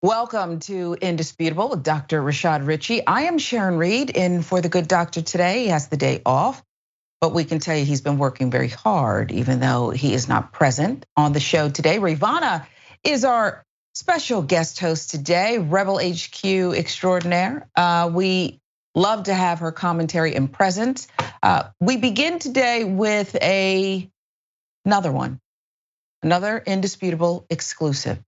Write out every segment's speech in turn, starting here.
Welcome to Indisputable with Dr. Richey. I am Sharon Reed in for the good doctor today. He has the day off, but we can tell you he's been working very hard, even though he is not present on the show today. Rayyvana is our special guest host today, Rebel HQ extraordinaire. We love to have her commentary and presence. We begin today with another Indisputable exclusive.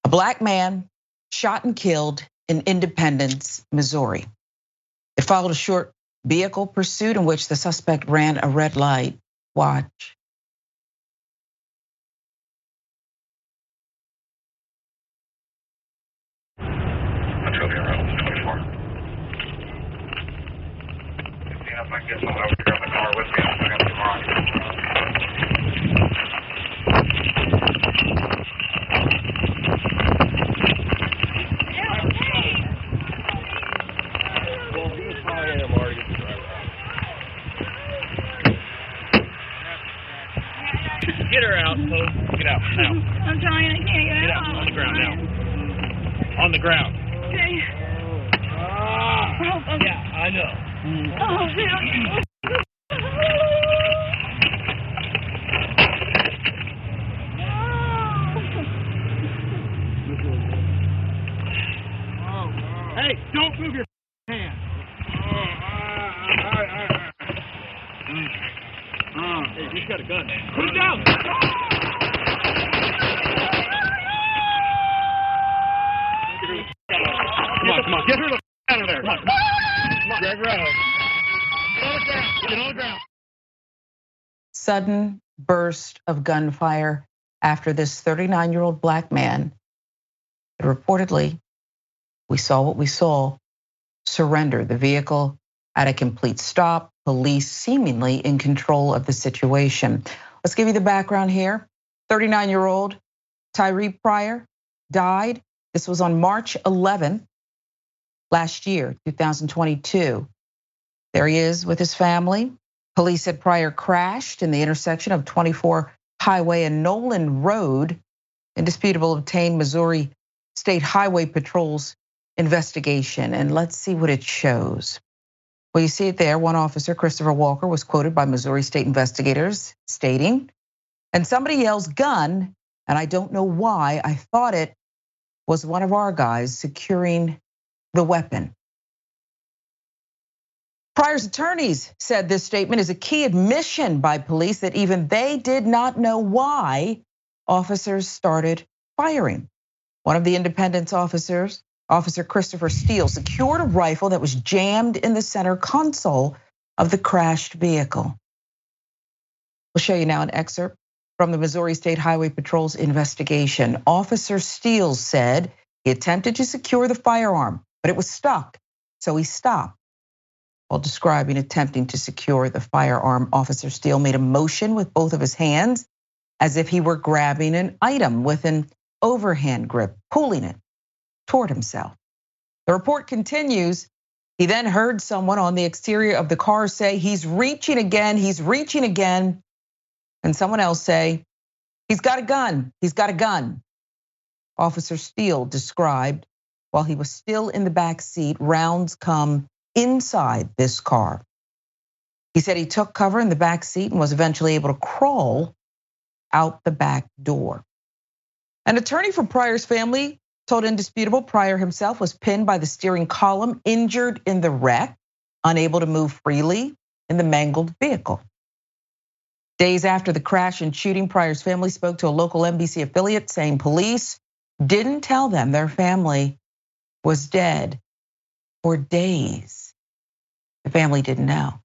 A black man shot and killed in Independence, Missouri. It followed a short vehicle pursuit in which the suspect ran a red light. Watch. Get her out, folks. Get out now. I'm trying. I can't get out. On the ground now. On the ground. Okay. Okay. Yeah, I know. Oh, shit. Hey, don't move your hand. Hey, he's got a gun, man. Put it down. Come on. Get her out of there. Come on. Greg Rose. Get on the ground. Sudden burst of gunfire after this 39-year-old black man, reportedly, we saw what we saw, surrendered. The vehicle at a complete stop, police seemingly in control of the situation. Let's give you the background here. 39-year-old Tyree Pryor died. This was on March 11th, last year, 2022. There he is with his family. Police said Pryor crashed in the intersection of 24 Highway and Nolan Road. Indisputable obtained Missouri State Highway Patrol's investigation, and let's see what it shows. Well, you see it there. One officer, Christopher Walker, was quoted by Missouri state investigators stating, and somebody yells gun, and I don't know why, I thought it was one of our guys securing the weapon. Pryor's attorneys said this statement is a key admission by police that even they did not know why officers started firing. One of the Independence officers, Officer Christopher Steele, secured a rifle that was jammed in the center console of the crashed vehicle. We'll show you now an excerpt from the Missouri State Highway Patrol's investigation. Officer Steele said he attempted to secure the firearm, but it was stuck, so he stopped. While describing attempting to secure the firearm, Officer Steele made a motion with both of his hands as if he were grabbing an item with an overhand grip, pulling it toward himself. The report continues. He then heard someone on the exterior of the car say, he's reaching again, and someone else say, he's got a gun, he's got a gun. Officer Steele described while he was still in the back seat, rounds come inside this car. He said he took cover in the back seat and was eventually able to crawl out the back door. An attorney for Pryor's family told Indisputable Pryor himself was pinned by the steering column, injured in the wreck, unable to move freely in the mangled vehicle. Days after the crash and shooting, Pryor's family spoke to a local NBC affiliate saying police didn't tell them their family was dead for days. The family didn't know.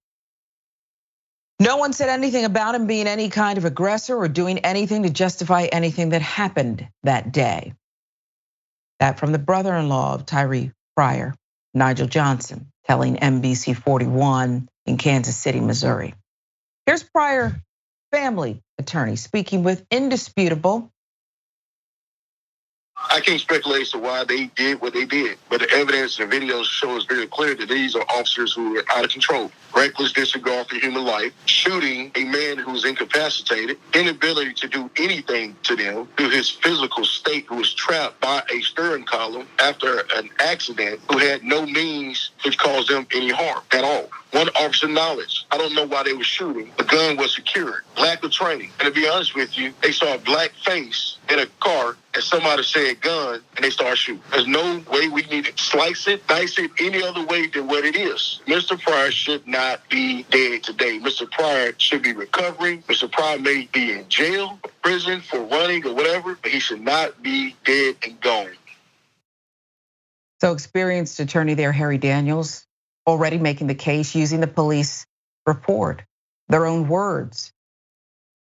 No one said anything about him being any kind of aggressor or doing anything to justify anything that happened that day. That from the brother-in-law of Tyree Pryor, Nigel Johnson, telling NBC 41 in Kansas City, Missouri. Here's Pryor family attorney speaking with Indisputable. I can't speculate as to why they did what they did, but the evidence and videos show us very clear that these are officers who are out of control. Reckless disregard for human life, shooting a man who's incapacitated, inability to do anything to them due to his physical state, who was trapped by a steering column after an accident, who had no means which caused them any harm at all. One officer knowledge. I don't know why they were shooting. The gun was secured. Lack of training. And to be honest with you, they saw a black face in a car and somebody said gun and they started shooting. There's no way we need to slice it, dice it any other way than what it is. Mr. Pryor should not be dead today. Mr. Pryor should be recovering. Mr. Pryor may be in jail, prison for running or whatever, but he should not be dead and gone. So experienced attorney there, Harry Daniels, already making the case using the police report, their own words,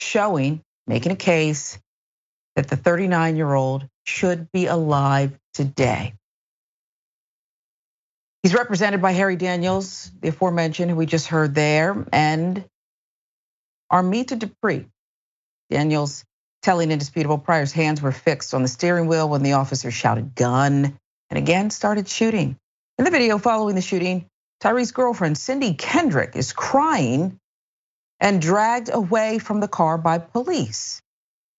showing, making a case that the 39-year-old should be alive today. He's represented by Harry Daniels, the aforementioned, who we just heard there, and Armita Dupree. Daniels telling Indisputable Pryor's hands were fixed on the steering wheel when the officer shouted gun and again started shooting. In the video following the shooting, Tyree's girlfriend, Cindy Kendrick, is crying and dragged away from the car by police.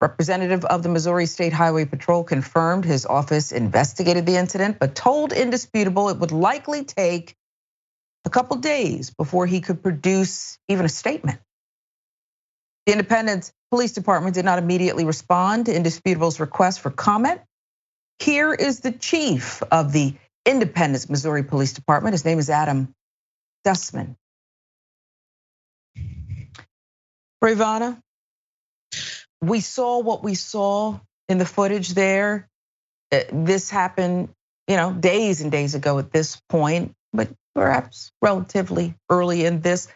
Representative of the Missouri State Highway Patrol confirmed his office investigated the incident, but told Indisputable it would likely take a couple days before he could produce even a statement. The Independence Police Department did not immediately respond to Indisputable's request for comment. Here is the chief of the Independence Missouri Police Department. His name is Adam Dussman. Rayyvana, we saw what we saw in the footage there. This happened, days and days ago at this point, but perhaps relatively early in this.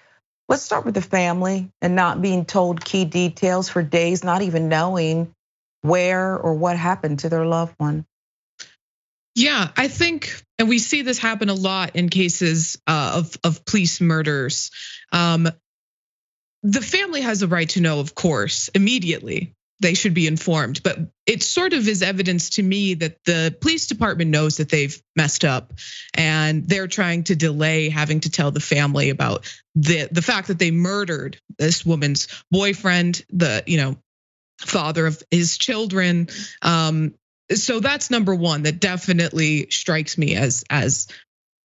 Let's start with the family and not being told key details for days, not even knowing where or what happened to their loved one. Yeah, I think, and we see this happen a lot in cases of police murders. The family has a right to know, of course, immediately. They should be informed, but it sort of is evidence to me that the police department knows that they've messed up and they're trying to delay having to tell the family about the fact that they murdered this woman's boyfriend, the father of his children. So that's number one. That definitely strikes me as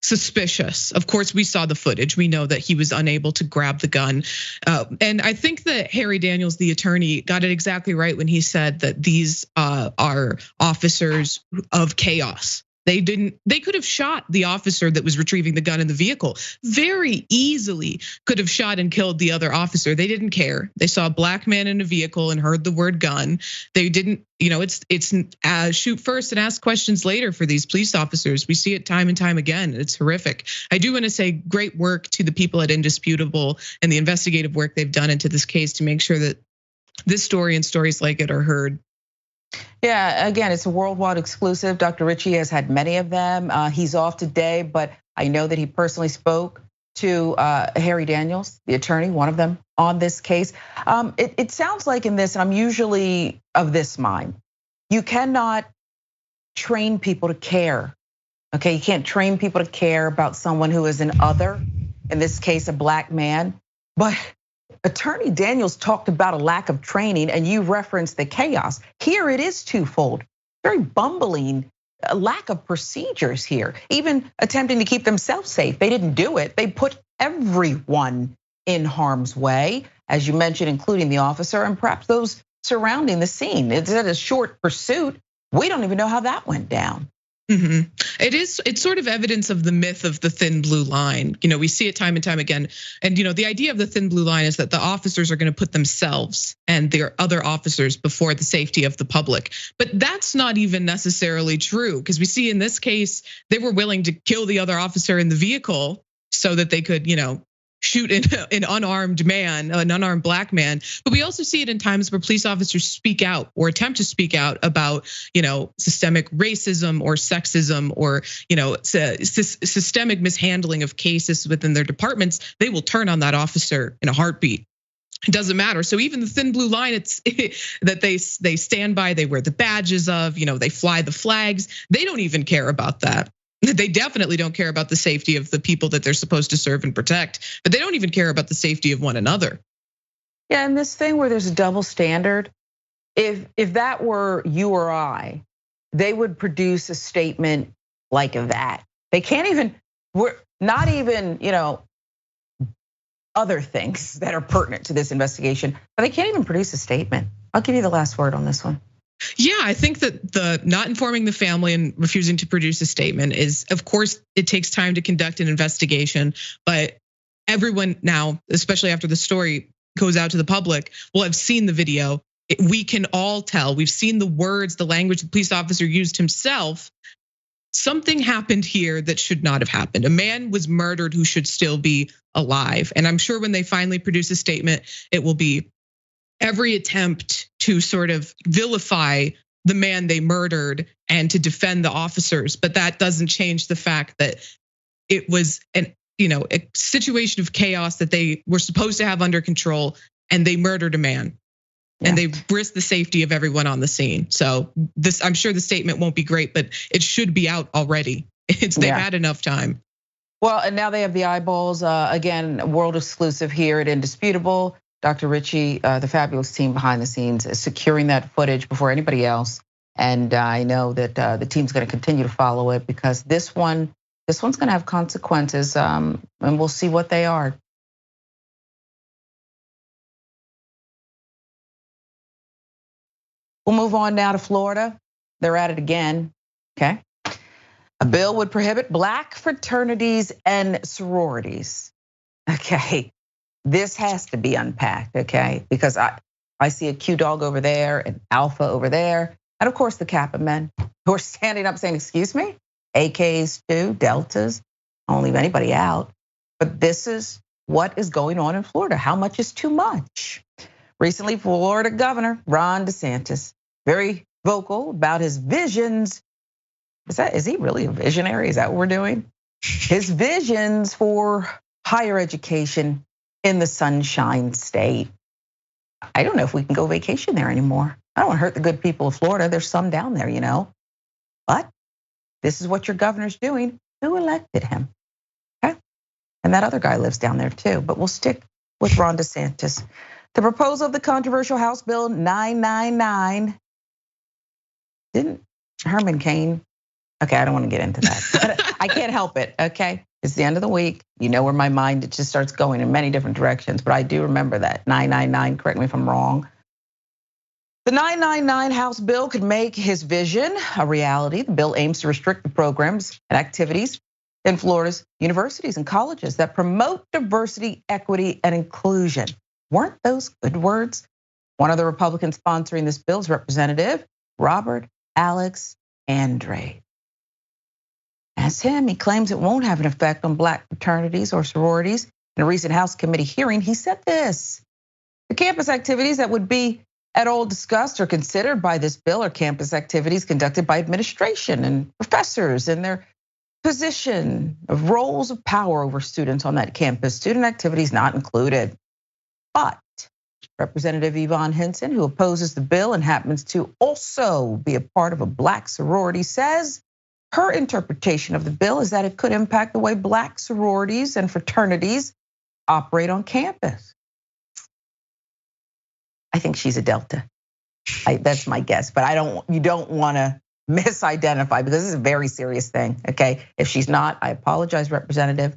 suspicious. Of course, we saw the footage. We know that he was unable to grab the gun. And I think that Harry Daniels, the attorney, got it exactly right when he said that these are officers of chaos. They could have shot the officer that was retrieving the gun in the vehicle. Very easily could have shot and killed the other officer. They didn't care. They saw a black man in a vehicle and heard the word gun. They didn't, it's shoot first and ask questions later for these police officers. We see it time and time again. It's horrific. I do want to say great work to the people at Indisputable and the investigative work they've done into this case to make sure that this story and stories like it are heard. Yeah, again, it's a worldwide exclusive. Dr. Richey has had many of them. He's off today, but I know that he personally spoke to Harry Daniels, the attorney, one of them on this case. It sounds like in this, and I'm usually of this mind, you cannot train people to care. Okay, you can't train people to care about someone who is an other, in this case, a black man. But Attorney Daniels talked about a lack of training and you referenced the chaos. Here it is twofold, very bumbling, a lack of procedures here, even attempting to keep themselves safe. They didn't do it. They put everyone in harm's way, as you mentioned, including the officer and perhaps those surrounding the scene. It's a short pursuit. We don't even know how that went down. It's sort of evidence of the myth of the thin blue line. We see it time and time again. And the idea of the thin blue line is that the officers are going to put themselves and their other officers before the safety of the public. But that's not even necessarily true, because we see in this case, they were willing to kill the other officer in the vehicle so that they could, shoot an unarmed man, an unarmed black man. But we also see it in times where police officers speak out or attempt to speak out about, systemic racism or sexism or, systemic mishandling of cases within their departments. They will turn on that officer in a heartbeat. It doesn't matter. So even the thin blue line, it's that they stand by, they wear the badges of, they fly the flags. They don't even care about that. They definitely don't care about the safety of the people that they're supposed to serve and protect, but they don't even care about the safety of one another. Yeah, and this thing where there's a double standard, if that were you or I, they would produce a statement like that. They can't even, we're not even, other things that are pertinent to this investigation, but they can't even produce a statement. I'll give you the last word on this one. Yeah, I think that the not informing the family and refusing to produce a statement is, of course, it takes time to conduct an investigation, but everyone now, especially after the story goes out to the public, will have seen the video. We can all tell. We've seen the words, the language the police officer used himself. Something happened here that should not have happened. A man was murdered who should still be alive. And I'm sure when they finally produce a statement, it will be every attempt to sort of vilify the man they murdered and to defend the officers. But that doesn't change the fact that it was a situation of chaos that they were supposed to have under control, and they murdered a man. Yeah. And they risked the safety of everyone on the scene. So I'm sure the statement won't be great, but it should be out already. They've had enough time. Well, and now they have the eyeballs. Again, world exclusive here at Indisputable. Dr. Richey, the fabulous team behind the scenes, is securing that footage before anybody else. And I know that the team's going to continue to follow it, because this one's going to have consequences, and we'll see what they are. We'll move on now to Florida. They're at it again, okay? A bill would prohibit Black fraternities and sororities. Okay, this has to be unpacked, okay? Because I see a Q dog over there, an alpha over there, and of course the Kappa men who are standing up saying, excuse me, AKs too, Deltas, I won't leave anybody out. But this is what is going on in Florida. How much is too much? Recently, Florida Governor Ron DeSantis, very vocal about his visions. Is he really a visionary? Is that what we're doing? His visions for higher education in the Sunshine State. I don't know if we can go vacation there anymore. I don't want to hurt the good people of Florida. There's some down there, But this is what your governor's doing. Who elected him? Okay. And that other guy lives down there too, but we'll stick with Ron DeSantis. The proposal of the controversial House Bill 999. Didn't Herman Cain? Okay, I don't want to get into that, but I can't help it, okay? It's the end of the week. You know where my mind, it just starts going in many different directions, but I do remember that, 999, correct me if I'm wrong. The 999 House bill could make his vision a reality. The bill aims to restrict the programs and activities in Florida's universities and colleges that promote diversity, equity, and inclusion. Weren't those good words? One of the Republicans sponsoring this bill is Representative Robert Alex Andre. As him, he claims it won't have an effect on Black fraternities or sororities. In a recent House committee hearing, he said this: the campus activities that would be at all discussed or considered by this bill are campus activities conducted by administration and professors in their position of roles of power over students on that campus. Student activities not included. But Representative Yvonne Hinson, who opposes the bill and happens to also be a part of a Black sorority, says her interpretation of the bill is that it could impact the way Black sororities and fraternities operate on campus. I think she's a Delta. That's my guess, but you don't want to misidentify, because this is a very serious thing, okay? If she's not, I apologize, Representative.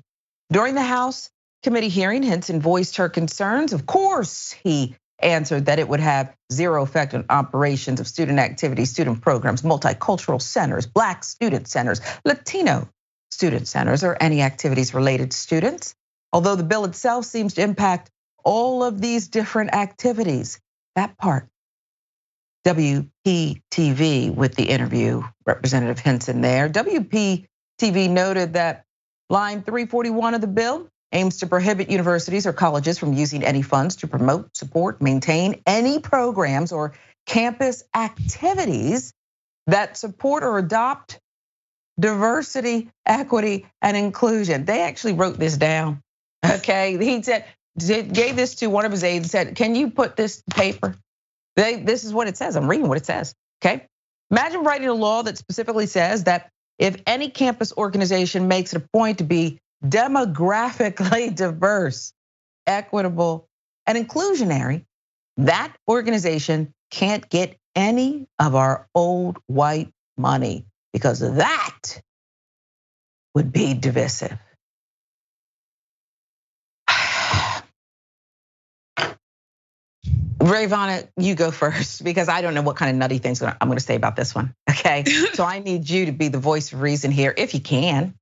During the House committee hearing, Hinson voiced her concerns. Of course, he answered that it would have zero effect on operations of student activities, student programs, multicultural centers, Black student centers, Latino student centers, or any activities related to students. Although the bill itself seems to impact all of these different activities. That part. WPTV with the interview, Representative Hinson there. WPTV noted that line 341 of the bill aims to prohibit universities or colleges from using any funds to promote, support, maintain any programs or campus activities that support or adopt diversity, equity, and inclusion. They actually wrote this down, okay? He said gave this to one of his aides and said, can you put this to paper? This is what it says. I'm reading what it says, okay? Imagine writing a law that specifically says that if any campus organization makes it a point to be demographically diverse, equitable, and inclusionary, that organization can't get any of our old white money because that would be divisive. Rayyvana, you go first because I don't know what kind of nutty things I'm going to say about this one. Okay, so I need you to be the voice of reason here, if you can.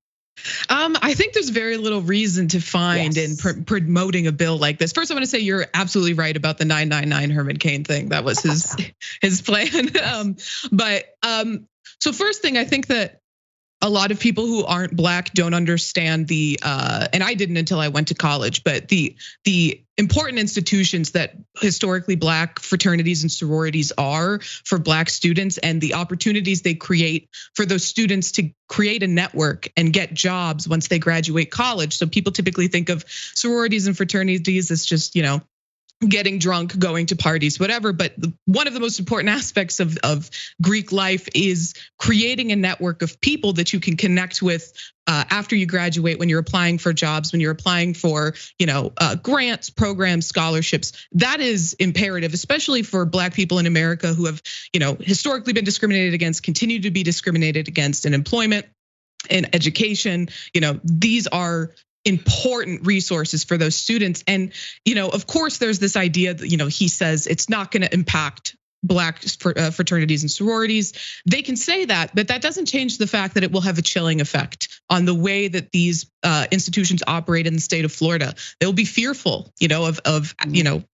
I think there's very little reason to find in promoting a bill like this. First, I want to say you're absolutely right about the 999 Herman Cain thing. That was his plan. So first thing, I think that a lot of people who aren't Black don't understand and I didn't until I went to college, but the important institutions that historically Black fraternities and sororities are for Black students and the opportunities they create for those students to create a network and get jobs once they graduate college. So people typically think of sororities and fraternities as just, getting drunk, going to parties, whatever. But one of the most important aspects of Greek life is creating a network of people that you can connect with after you graduate, when you're applying for jobs, when you're applying for, grants, programs, scholarships. That is imperative, especially for Black people in America who have, historically been discriminated against, continue to be discriminated against in employment, in education. These are important resources for those students. And, of course, there's this idea that, he says it's not going to impact Black fraternities and sororities. They can say that, but that doesn't change the fact that it will have a chilling effect on the way that these institutions operate in the state of Florida. They'll be fearful, of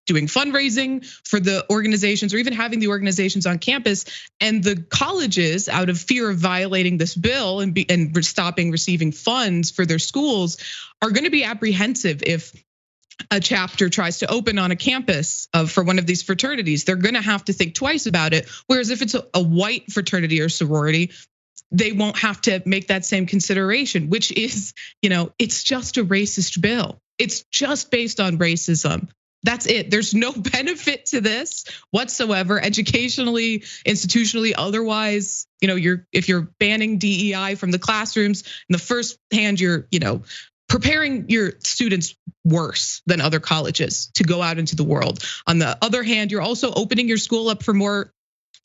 doing fundraising for the organizations or even having the organizations on campus. And the colleges, out of fear of violating this bill and stopping receiving funds for their schools, are going to be apprehensive if a chapter tries to open on a campus for one of these fraternities. They're going to have to think twice about it. Whereas if it's a white fraternity or sorority, they won't have to make that same consideration, which is, it's just a racist bill. It's just based on racism. That's it. There's no benefit to this whatsoever, educationally, institutionally, otherwise. If you're banning DEI from the classrooms, in the first hand, you're, preparing your students worse than other colleges to go out into the world. On the other hand, you're also opening your school up for more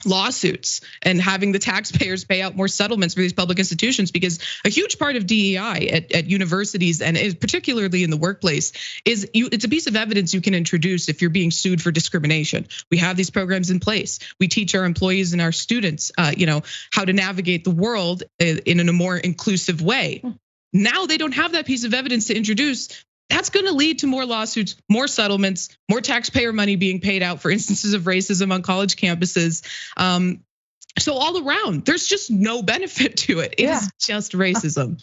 lawsuits and having the taxpayers pay out more settlements for these public institutions, because a huge part of DEI at universities, and particularly in the workplace, is it's a piece of evidence you can introduce if you're being sued for discrimination. We have these programs in place. We teach our employees and our students, how to navigate the world in a more inclusive way. Now they don't have that piece of evidence to introduce. That's going to lead to more lawsuits, more settlements, more taxpayer money being paid out for instances of racism on college campuses. So all around, there's just no benefit to it. It is just racism.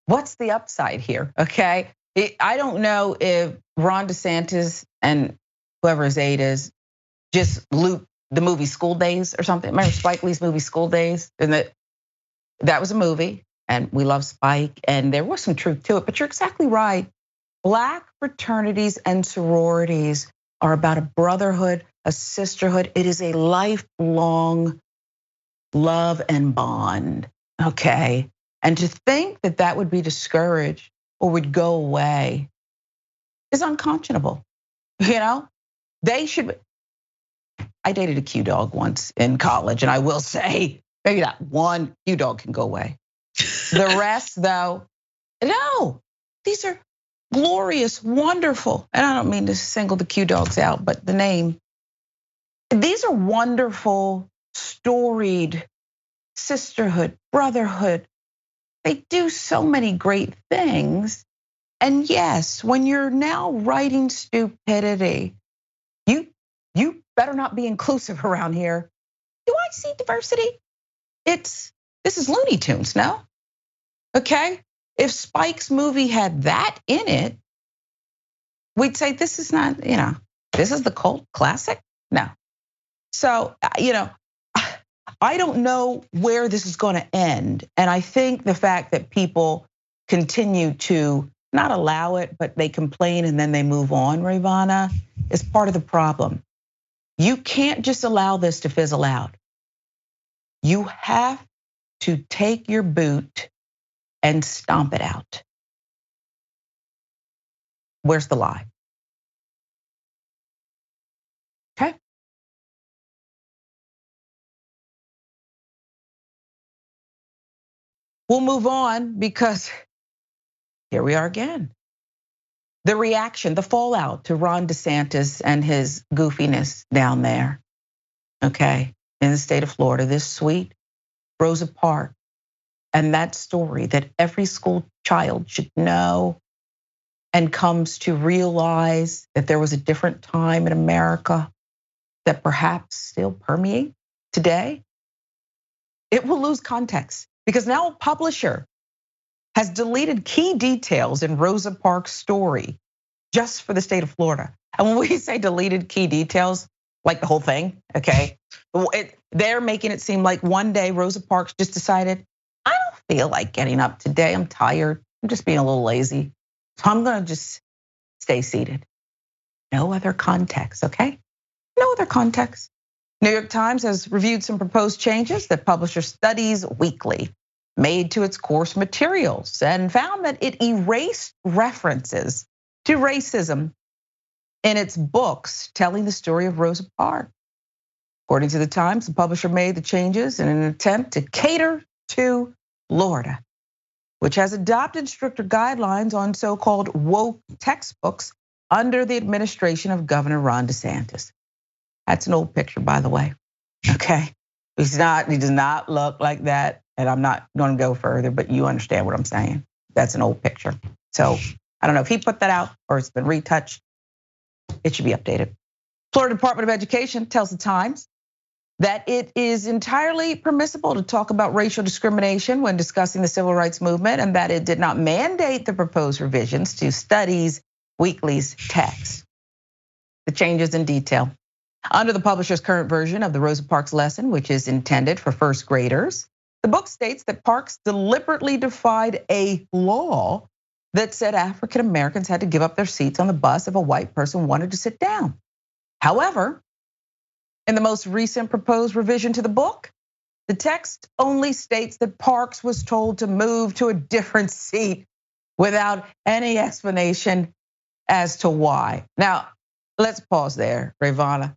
What's the upside here? Okay, I don't know if Ron DeSantis and whoever his aide is just loop the movie School Days or something. Remember Spike Lee's movie School Days? And that was a movie. And we love Spike, and there was some truth to it, but you're exactly right. Black fraternities and sororities are about a brotherhood, a sisterhood. It is a lifelong love and bond, okay? And to think that that would be discouraged or would go away is unconscionable. They should. I dated a Q dog once in college, and I will say, maybe that one Q dog can go away. The rest, though, no, these are glorious, wonderful. And I don't mean to single the Q dogs out, but the name. These are wonderful, storied sisterhood, brotherhood. They do so many great things. And yes, when you're now writing stupidity, you better not be inclusive around here. Do I see diversity? This is Looney Tunes, no? Okay, if Spike's movie had that in it, we'd say this is not, this is the cult classic. No, so I don't know where this is going to end, and I think the fact that people continue to not allow it, but they complain and then they move on, Rayyvana, is part of the problem. You can't just allow this to fizzle out. You have to take your boot and stomp it out. Where's the lie? Okay. We'll move on because here we are again. The reaction, the fallout to Ron DeSantis and his goofiness down there, okay, in the state of Florida, this sweet Rosa Parks, and that story that every school child should know and comes to realize that there was a different time in America that perhaps still permeates today. It will lose context because now a publisher has deleted key details in Rosa Parks' story just for the state of Florida. And when we say deleted key details, like the whole thing, okay? They're making it seem like one day Rosa Parks just decided, I don't feel like getting up today, I'm tired, I'm just being a little lazy. So I'm gonna just stay seated. No other context, okay? No other context. New York Times has reviewed some proposed changes that publisher studies weekly made to its course materials and found that it erased references to racism in its books telling the story of Rosa Parks. According to the Times, the publisher made the changes in an attempt to cater to Florida, which has adopted stricter guidelines on so-called woke textbooks under the administration of Governor Ron DeSantis. That's an old picture, by the way, okay? He does not look like that. And I'm not gonna go further, but you understand what I'm saying. That's an old picture. So I don't know if he put that out or it's been retouched. It should be updated. Florida Department of Education tells the Times that it is entirely permissible to talk about racial discrimination when discussing the civil rights movement, and that it did not mandate the proposed revisions to Studies Weekly's text. The changes in detail. Under the publisher's current version of the Rosa Parks lesson, which is intended for first graders, the book states that Parks deliberately defied a law that said African Americans had to give up their seats on the bus if a white person wanted to sit down. However, in the most recent proposed revision to the book, the text only states that Parks was told to move to a different seat without any explanation as to why. Now, let's pause there, Rayyvana.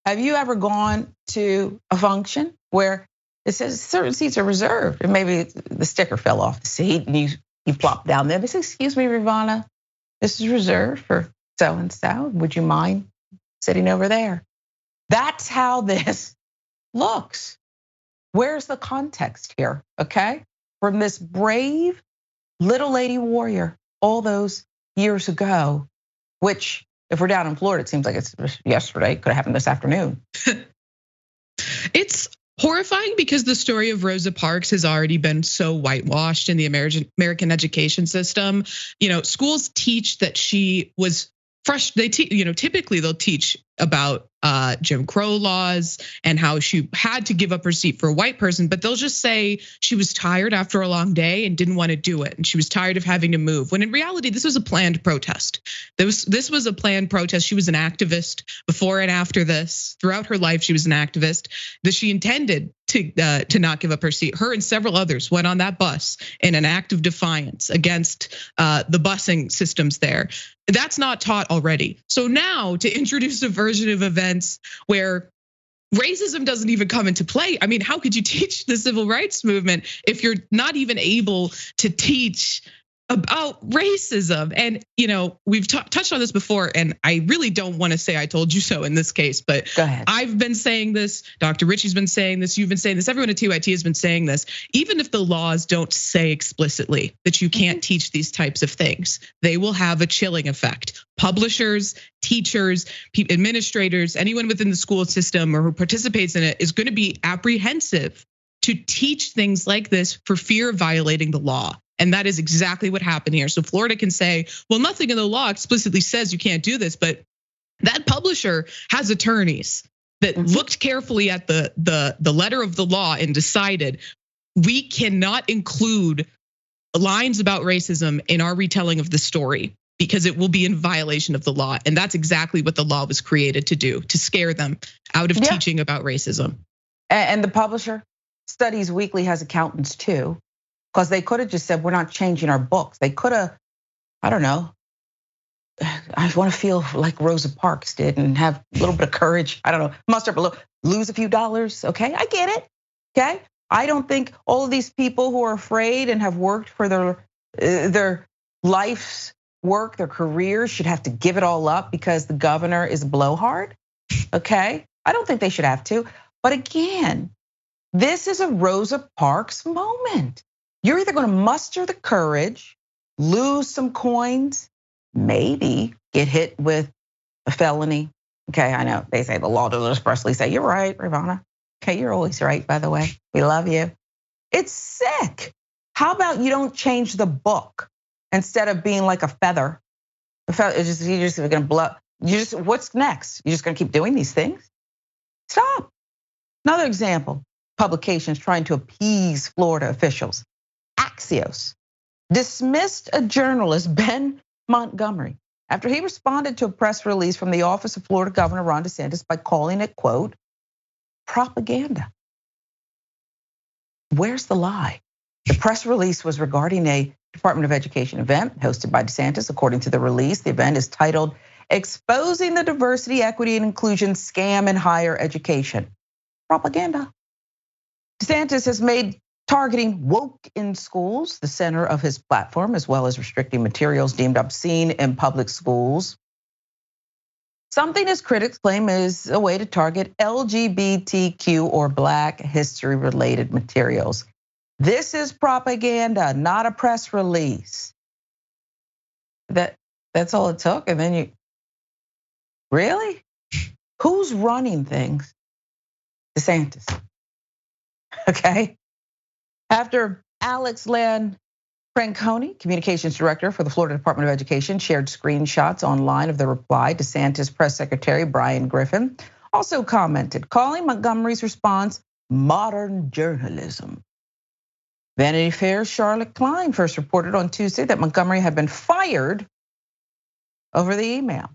Have you ever gone to a function where it says certain seats are reserved, and maybe the sticker fell off the seat and you plop down there? They say, excuse me, Rayyvana, this is reserved for so-and-so. Would you mind sitting over there? That's how this looks. Where's the context here, okay? From this brave little lady warrior all those years ago, which if we're down in Florida, it seems like it's yesterday, could have happened this afternoon. It's horrifying because the story of Rosa Parks has already been so whitewashed in the American education system. Schools teach that she was typically they'll teach about Jim Crow laws and how she had to give up her seat for a white person, but they'll just say she was tired after a long day and didn't want to do it, and she was tired of having to move. When in reality, this was a planned protest. This was a planned protest. She was an activist before and after this. Throughout her life, she was an activist that she intended to not give up her seat. Her and several others went on that bus in an act of defiance against the busing systems there. That's not taught already. So now to introduce a version of events where racism doesn't even come into play. I mean, how could you teach the civil rights movement if you're not even able to teach about racism? And we've touched on this before, and I really don't want to say I told you so in this case, but go ahead. I've been saying this, Dr. Richey's been saying this, you've been saying this, everyone at TYT has been saying this. Even if the laws don't say explicitly that you can't teach these types of things, they will have a chilling effect. Publishers, teachers, administrators, anyone within the school system or who participates in it is going to be apprehensive to teach things like this for fear of violating the law. And that is exactly what happened here. So Florida can say, well, nothing in the law explicitly says you can't do this, but that publisher has attorneys that looked carefully at the letter of the law and decided we cannot include lines about racism in our retelling of the story, because it will be in violation of the law. And that's exactly what the law was created to do, to scare them out of teaching about racism. And the publisher, Studies Weekly, has accountants too, because they could have just said, we're not changing our books. They could have, I don't know, I want to feel like Rosa Parks did and have a little bit of courage. I don't know, muster up a little, lose a few dollars. Okay, I get it. Okay, I don't think all of these people who are afraid and have worked for their life's work, their careers, should have to give it all up because the governor is a blowhard. Okay, I don't think they should have to. But again, this is a Rosa Parks moment. You're either going to muster the courage, lose some coins, maybe get hit with a felony. Okay, I know they say the law doesn't expressly say, you're right, Rayyvana. Okay, you're always right, by the way. We love you. It's sick. How about you don't change the book instead of being like a feather? You're just gonna blow. What's next? You're just gonna keep doing these things? Stop. Another example, publications trying to appease Florida officials. Axios dismissed a journalist, Ben Montgomery, after he responded to a press release from the office of Florida Governor Ron DeSantis by calling it, quote, propaganda. Where's the lie? The press release was regarding a Department of Education event hosted by DeSantis. According to the release, the event is titled Exposing the Diversity, Equity, and Inclusion Scam in Higher Education. Propaganda. DeSantis has made targeting woke in schools the center of his platform, as well as restricting materials deemed obscene in public schools. Something his critics claim is a way to target LGBTQ or Black history related materials. This is propaganda, not a press release. That's all it took, and then you, really? Who's running things? DeSantis, okay? After Alex Franconi, communications director for the Florida Department of Education, shared screenshots online of the reply, DeSantis press secretary Brian Griffin also commented, calling Montgomery's response modern journalism. Vanity Fair's Charlotte Klein first reported on Tuesday that Montgomery had been fired over the email.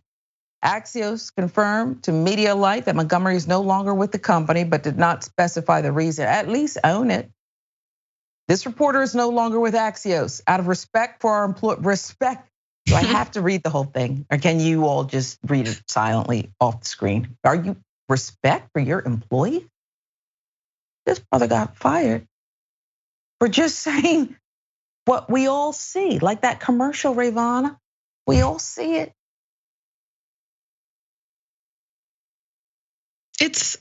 Axios confirmed to Medialite that Montgomery is no longer with the company, but did not specify the reason. At least own it. This reporter is no longer with Axios. Out of respect for our respect. Do I have to read the whole thing? Or can you all just read it silently off the screen? Are you respect for your employee? This brother got fired for just saying what we all see. Like that commercial, Rayyvana. We all see it. It's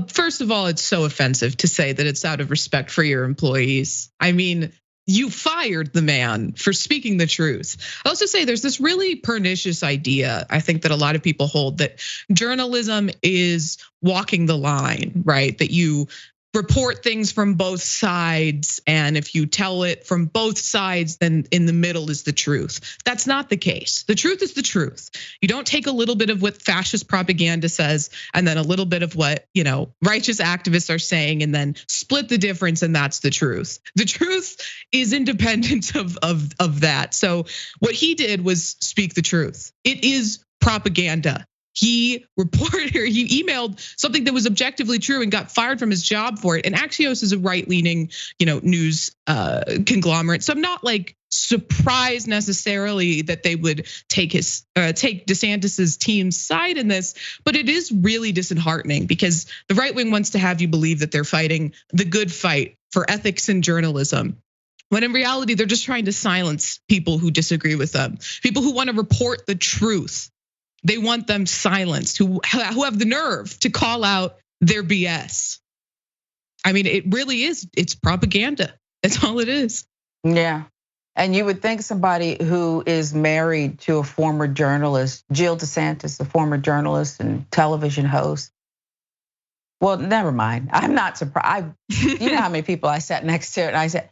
first of all, it's so offensive to say that it's out of respect for your employees. I mean, you fired the man for speaking the truth. I also say there's this really pernicious idea, I think, that a lot of people hold, that journalism is walking the line, right? That you report things from both sides, and if you tell it from both sides, then in the middle is the truth. That's not the case. The truth is the truth. You don't take a little bit of what fascist propaganda says and then a little bit of what, righteous activists are saying and then split the difference, and that's the truth. The truth is independent of that. So what he did was speak the truth. It is propaganda. He emailed something that was objectively true and got fired from his job for it. And Axios is a right-leaning, news conglomerate. So I'm not like surprised necessarily that they would take DeSantis's team's side in this, but it is really disheartening because the right wing wants to have you believe that they're fighting the good fight for ethics in journalism, when in reality they're just trying to silence people who disagree with them, people who want to report the truth. They want them silenced, who have the nerve to call out their BS. I mean, it really is, it's propaganda. That's all it is. Yeah, and you would think somebody who is married to a former journalist, Jill DeSantis, a former journalist and television host. Well, never mind, I'm not surprised. You know how many people I sat next to and I said,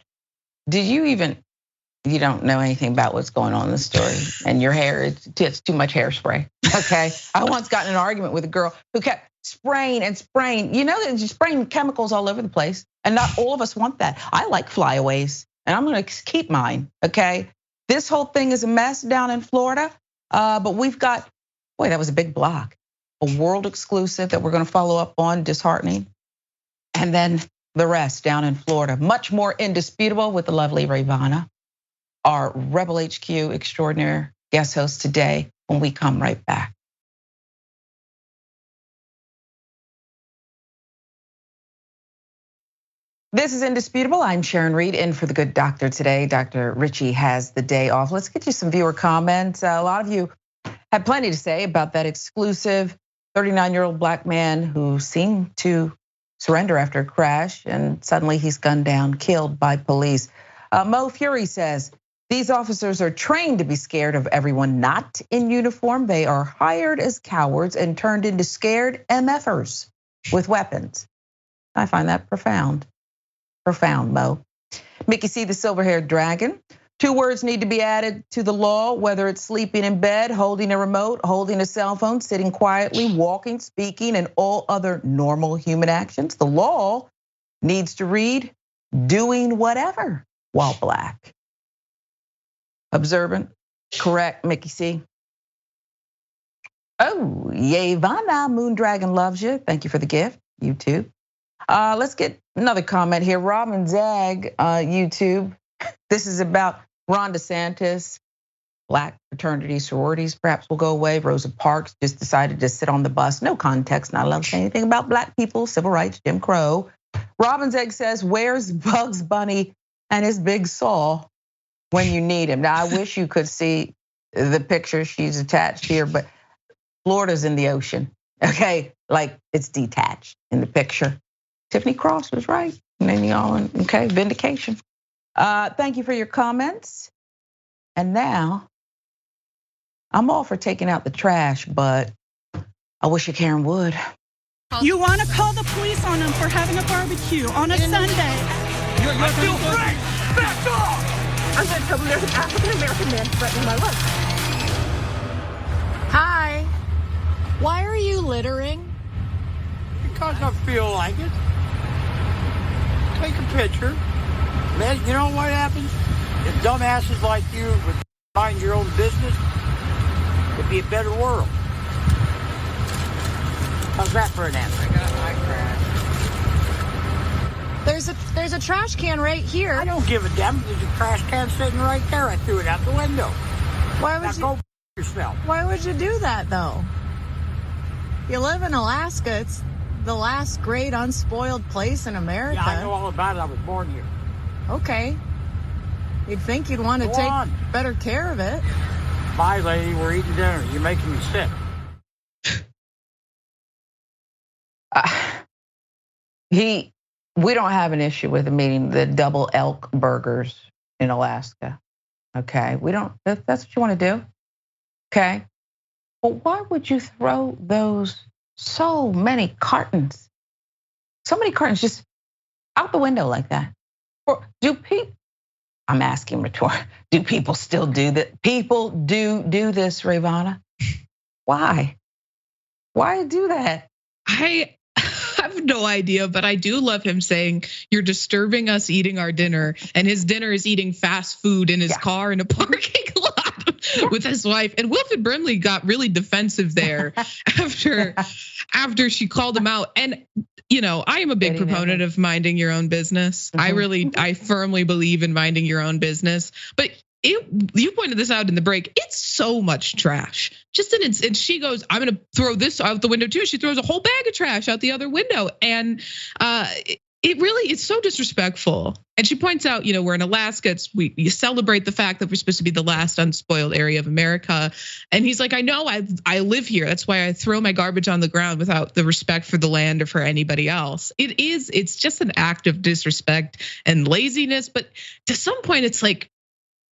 you don't know anything about what's going on in the story, and your hair, it's too much hairspray, okay? I once got in an argument with a girl who kept spraying and spraying. You're spraying chemicals all over the place, and not all of us want that. I like flyaways, and I'm gonna keep mine, okay? This whole thing is a mess down in Florida, but we've got, boy, that was a big block. A world exclusive that we're gonna follow up on, disheartening. And then the rest down in Florida. Much more indisputable with the lovely Rayyvana, our Rebel HQ extraordinary guest host today when we come right back. This is Indisputable. I'm Sharon Reed, in for the good doctor today. Dr. Richey has the day off. Let's get you some viewer comments. A lot of you had plenty to say about that exclusive 39-year-old black man who seemed to surrender after a crash, and suddenly he's gunned down, killed by police. Mo Fury says, these officers are trained to be scared of everyone not in uniform. They are hired as cowards and turned into scared MFers with weapons. I find that profound. Profound, Mo. Mickey C, the silver-haired dragon. 2 words need to be added to the law, whether it's sleeping in bed, holding a remote, holding a cell phone, sitting quietly, walking, speaking, and all other normal human actions. The law needs to read, doing whatever while black. Observant, correct, Mickey C. Oh, Rayyvana, Moon Dragon loves you. Thank you for the gift, YouTube. Let's get another comment here. Robin Zag, YouTube. This is about Ron DeSantis, black fraternities, sororities perhaps will go away. Rosa Parks just decided to sit on the bus. No context, not allowed to say anything about black people, civil rights, Jim Crow. Robin's Egg says, where's Bugs Bunny and his big saw when you need him? Now, I wish you could see the picture she's attached here, but Florida's in the ocean, okay? Like it's detached in the picture. Tiffany Cross was right. And then y'all, okay, vindication. Thank you for your comments. And now, I'm all for taking out the trash, but I wish Karen would. You want to call the police on them for having a barbecue on a Sunday? I feel free. Back off. I'm going to tell them there's an African-American man threatening my life. Hi. Why are you littering? Because I feel like it. Take a picture. You know what happens? If dumbasses like you would mind your own business, it'd be a better world. How's that for an answer? I got my trash. There's a trash can right here. I don't give a damn. There's a trash can sitting right there. I threw it out the window. Why Now would you? go yourself. Why would you do that though? You live in Alaska. It's the last great unspoiled place in America. Yeah, I know all about it. I was born here. Okay. You'd think you'd want to Go take on. better care of it. Bye, lady. We're eating dinner. You're making me sick. We don't have an issue with him eating the double elk burgers in Alaska. Okay, we don't. That's what you want to do. Okay, but why would you throw those so many cartons just out the window like that? Or do people? I'm asking rhetorically. Do people still do that? People do this, Rayyvana. Why? Why do that? I have no idea, but I do love him saying, you're disturbing us eating our dinner. And his dinner is eating fast food in his car in a parking lot with his wife. And Wilfred Brimley got really defensive there after she called him out. And I am a big proponent of minding your own business. I firmly believe in minding your own business. But you pointed this out in the break. It's so much trash. And she goes, I'm gonna throw this out the window too. She throws a whole bag of trash out the other window. And it's so disrespectful. And she points out, we're in Alaska. You celebrate the fact that we're supposed to be the last unspoiled area of America. And he's like, I know, I live here. That's why I throw my garbage on the ground without the respect for the land or for anybody else. It's just an act of disrespect and laziness. But to some point, it's like,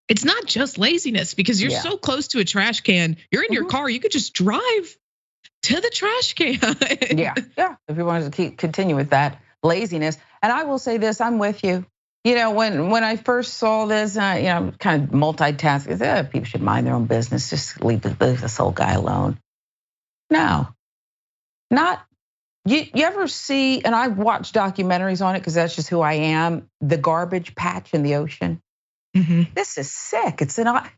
it's not just laziness because you're so close to a trash can. You're in your car. You could just drive to the trash can. Yeah. If you wanted to continue with that laziness, and I will say this, I'm with you. When I first saw this, I'm kind of multitasking. People should mind their own business. Just leave this old guy alone. No, not. You ever see? And I've watched documentaries on it because that's just who I am. The garbage patch in the ocean. This is sick.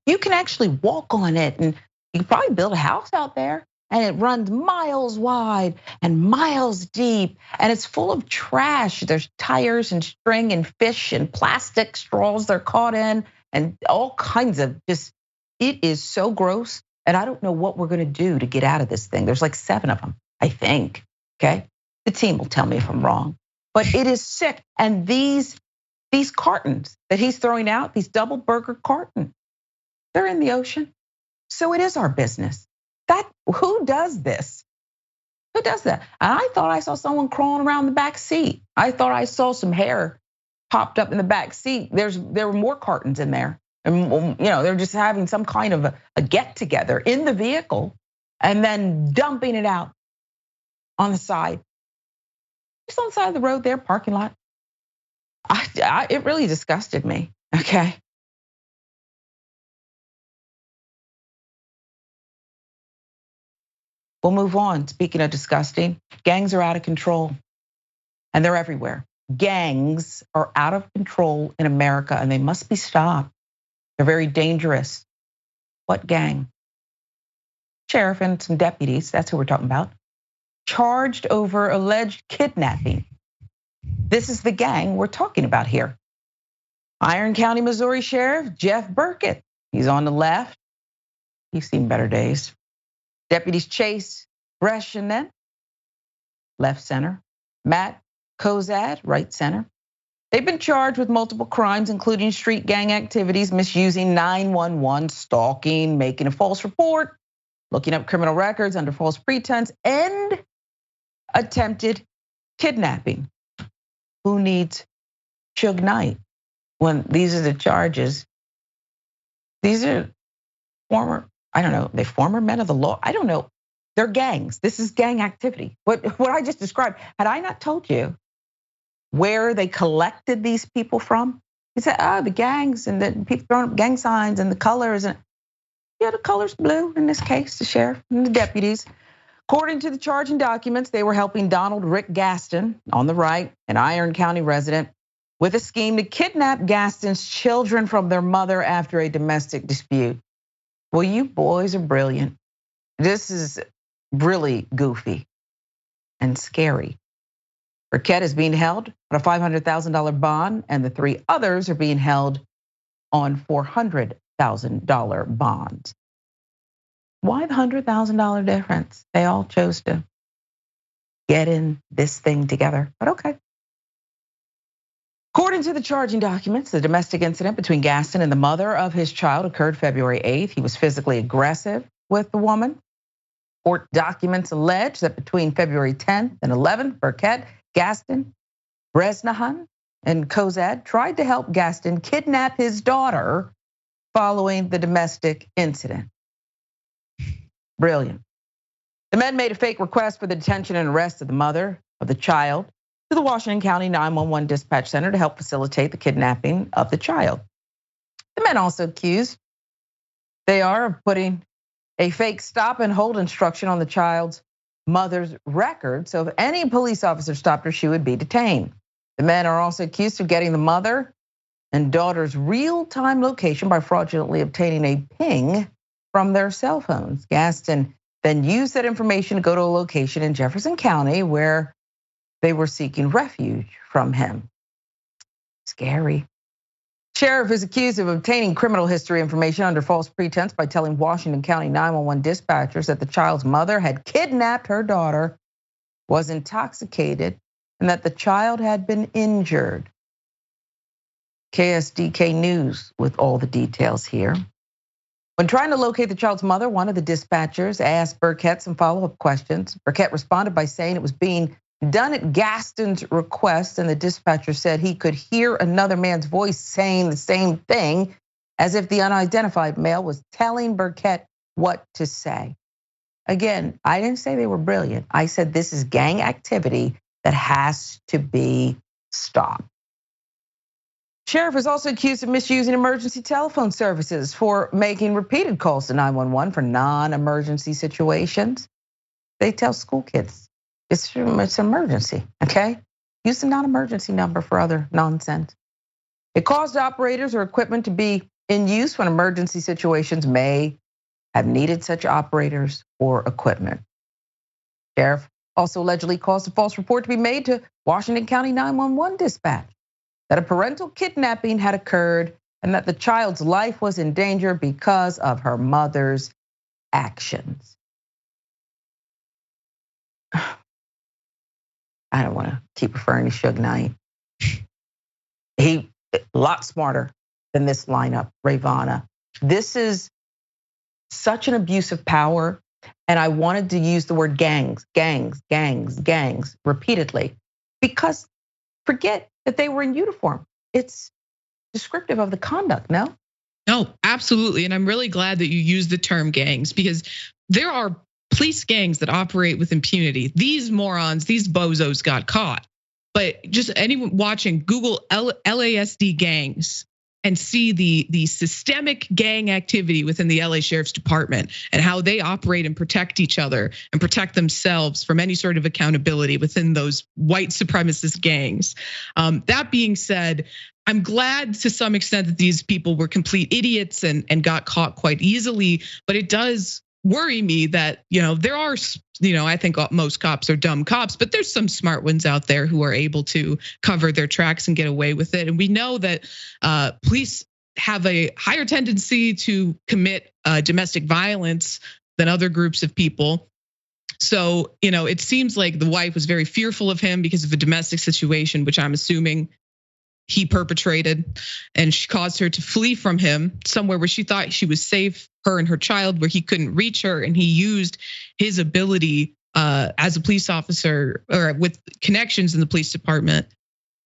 You can actually walk on it, and you can probably build a house out there, and it runs miles wide and miles deep, and it's full of trash. There's tires and string and fish and plastic straws they're caught in, and all kinds of it is so gross. And I don't know what we're gonna do to get out of this thing. There's like 7 of them, I think, okay? The team will tell me if I'm wrong, but it is sick. And these cartons that he's throwing out, these double burger cartons, they're in the ocean. So it is our business. Who does this? Who does that? And I thought I saw someone crawling around the back seat. I thought I saw some hair popped up in the back seat. There were more cartons in there. And they're just having some kind of a get together in the vehicle and then dumping it out on the side. Just on the side of the road there, parking lot. It really disgusted me, okay? We'll move on. Speaking of disgusting, gangs are out of control and they're everywhere. Gangs are out of control in America and they must be stopped. They're very dangerous. What gang? Sheriff and some deputies, that's who we're talking about, charged over alleged kidnapping. This is the gang we're talking about here. Iron County, Missouri Sheriff Jeff Burkett. He's on the left. He's seen better days. Deputies Chase Breshenet, left center. Matt Kozad, right center. They've been charged with multiple crimes, including street gang activities, misusing 911, stalking, making a false report, looking up criminal records under false pretense, and attempted kidnapping. Who needs Suge Knight when these are the charges? These are former men of the law. I don't know. They're gangs. This is gang activity. What I just described, had I not told you where they collected these people from? You said, the gangs and the people throwing up gang signs and the colors. And yeah, the color's blue in this case, the sheriff and the deputies. According to the charging documents, they were helping Donald Rick Gaston, on the right, an Iron County resident, with a scheme to kidnap Gaston's children from their mother after a domestic dispute. Well, you boys are brilliant. This is really goofy and scary. Burkett is being held on a $500,000 bond, and the 3 others are being held on $400,000 bonds. Why the $100,000 difference? They all chose to get in this thing together, but okay. According to the charging documents, the domestic incident between Gaston and the mother of his child occurred February 8th. He was physically aggressive with the woman. Court documents allege that between February 10th and 11th, Burkett, Gaston, Bresnahan, and Kozad tried to help Gaston kidnap his daughter following the domestic incident. Brilliant. The men made a fake request for the detention and arrest of the mother of the child to the Washington County 911 dispatch center to help facilitate the kidnapping of the child. The men also accused they are of putting a fake stop and hold instruction on the child's mother's record. So if any police officer stopped her, she would be detained. The men are also accused of getting the mother and daughter's real-time location by fraudulently obtaining a ping from their cell phones. Gaston then used that information to go to a location in Jefferson County where they were seeking refuge from him. Scary. Sheriff is accused of obtaining criminal history information under false pretense by telling Washington County 911 dispatchers that the child's mother had kidnapped her daughter, was intoxicated, and that the child had been injured. KSDK News with all the details here. When trying to locate the child's mother, one of the dispatchers asked Burkett some follow-up questions. Burkett responded by saying it was being done at Gaston's request, and the dispatcher said he could hear another man's voice saying the same thing, as if the unidentified male was telling Burkett what to say. Again, I didn't say they were brilliant. I said this is gang activity that has to be stopped. Sheriff is also accused of misusing emergency telephone services for making repeated calls to 911 for non-emergency situations. They tell school kids it's an emergency, okay? Use the non-emergency number for other nonsense. It caused operators or equipment to be in use when emergency situations may have needed such operators or equipment. Sheriff also allegedly caused a false report to be made to Washington County 911 dispatch that a parental kidnapping had occurred and that the child's life was in danger because of her mother's actions. I don't want to keep referring to Suge Knight. He a lot smarter than this lineup, Rayyvana. This is such an abuse of power, and I wanted to use the word gangs repeatedly because forget that they were in uniform. It's descriptive of the conduct, no? No, absolutely. And I'm really glad that you used the term gangs because there are police gangs that operate with impunity. These morons, these bozos got caught. But just anyone watching, Google LASD gangs and see the systemic gang activity within the LA Sheriff's Department and how they operate and protect each other and protect themselves from any sort of accountability within those white supremacist gangs. That being said, I'm glad to some extent that these people were complete idiots and got caught quite easily, but it does worry me that, there are, I think most cops are dumb cops, but there's some smart ones out there who are able to cover their tracks and get away with it. And we know that police have a higher tendency to commit domestic violence than other groups of people. So, it seems like the wife was very fearful of him because of a domestic situation, which I'm assuming he perpetrated, and she caused her to flee from him somewhere where she thought she was safe, her and her child, where he couldn't reach her. And he used his ability as a police officer or with connections in the police department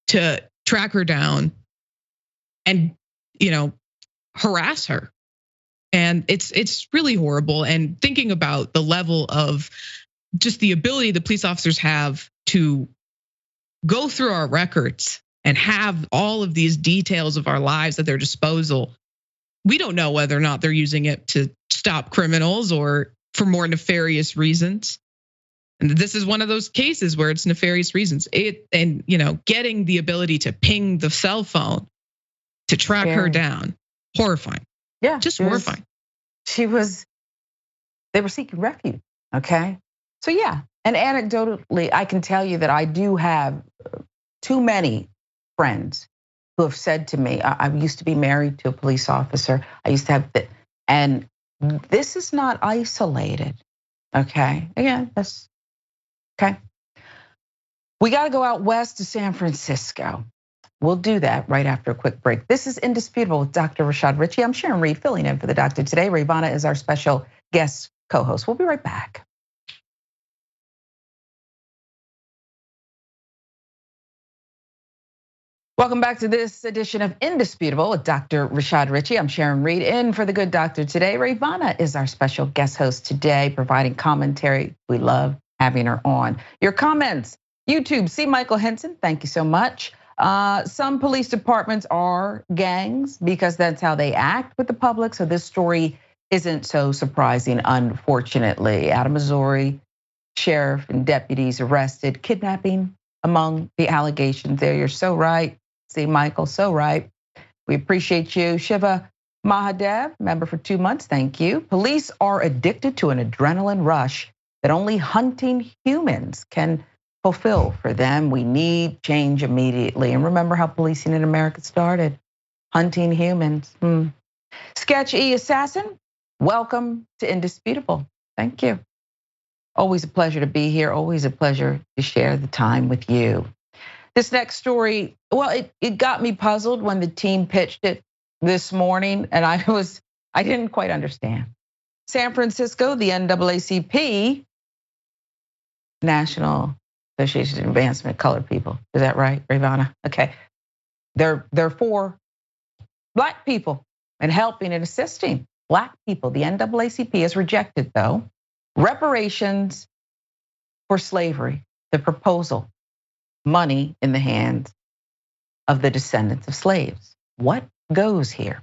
to track her down and, harass her. And it's really horrible. And thinking about the level of just the ability the police officers have to go through our records and have all of these details of our lives at their disposal. We don't know whether or not they're using it to stop criminals or for more nefarious reasons. And this is one of those cases where it's nefarious reasons. Getting the ability to ping the cell phone to track her down, horrifying. Yeah, just horrifying. They were seeking refuge, okay? So yeah, and anecdotally, I can tell you that I do have too many friends who have said to me, I used to be married to a police officer. I used to have, and this is not isolated, okay? Again, that's okay. We got to go out west to San Francisco. We'll do that right after a quick break. This is Indisputable with Dr. Rashad Richey. I'm Sharon Reed, filling in for the doctor today. Rayyvana is our special guest co-host. We'll be right back. Welcome back to this edition of Indisputable with Dr. Rashad Richey. I'm Sharon Reed, in for the good doctor today. Rayyvana is our special guest host today, providing commentary. We love having her on. Your comments, YouTube, C. Michael Henson, thank you so much. Some police departments are gangs because that's how they act with the public. So this story isn't so surprising, unfortunately. Out of Missouri, sheriff and deputies arrested, kidnapping among the allegations there. You're so right. See, Michael, so right. We appreciate you. Shiva Mahadev, member for 2 months, thank you. Police are addicted to an adrenaline rush that only hunting humans can fulfill for them. We need change immediately. And remember how policing in America started, hunting humans. Sketch E Assassin, welcome to Indisputable. Thank you. Always a pleasure to be here. Always a pleasure to share the time with you. This next story, well, it got me puzzled when the team pitched it this morning, and I didn't quite understand. San Francisco, the NAACP, National Association of Advancement of Colored People. Is that right, Rayyvana? Okay. They're for Black people and helping and assisting Black people. The NAACP has rejected, though, reparations for slavery, the proposal. Money in the hands of the descendants of slaves. What goes here?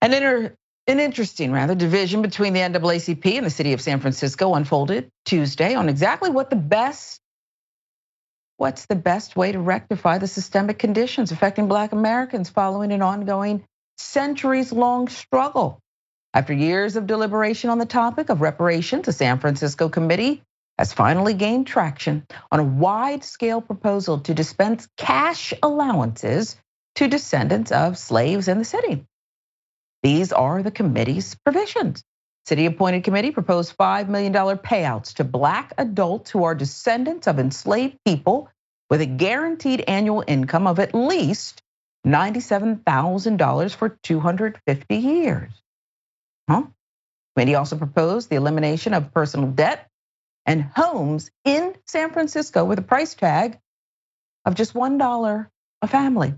An interesting division between the NAACP and the city of San Francisco unfolded Tuesday on exactly what the best what's the best way to rectify the systemic conditions affecting Black Americans following an ongoing centuries-long struggle. After years of deliberation on the topic of reparations, the San Francisco committee has finally gained traction on a wide-scale proposal to dispense cash allowances to descendants of slaves in the city. These are the committee's provisions. City-appointed committee proposed $5 million payouts to Black adults who are descendants of enslaved people with a guaranteed annual income of at least $97,000 for 250 years. Committee also proposed the elimination of personal debt and homes in San Francisco with a price tag of just $1 a family.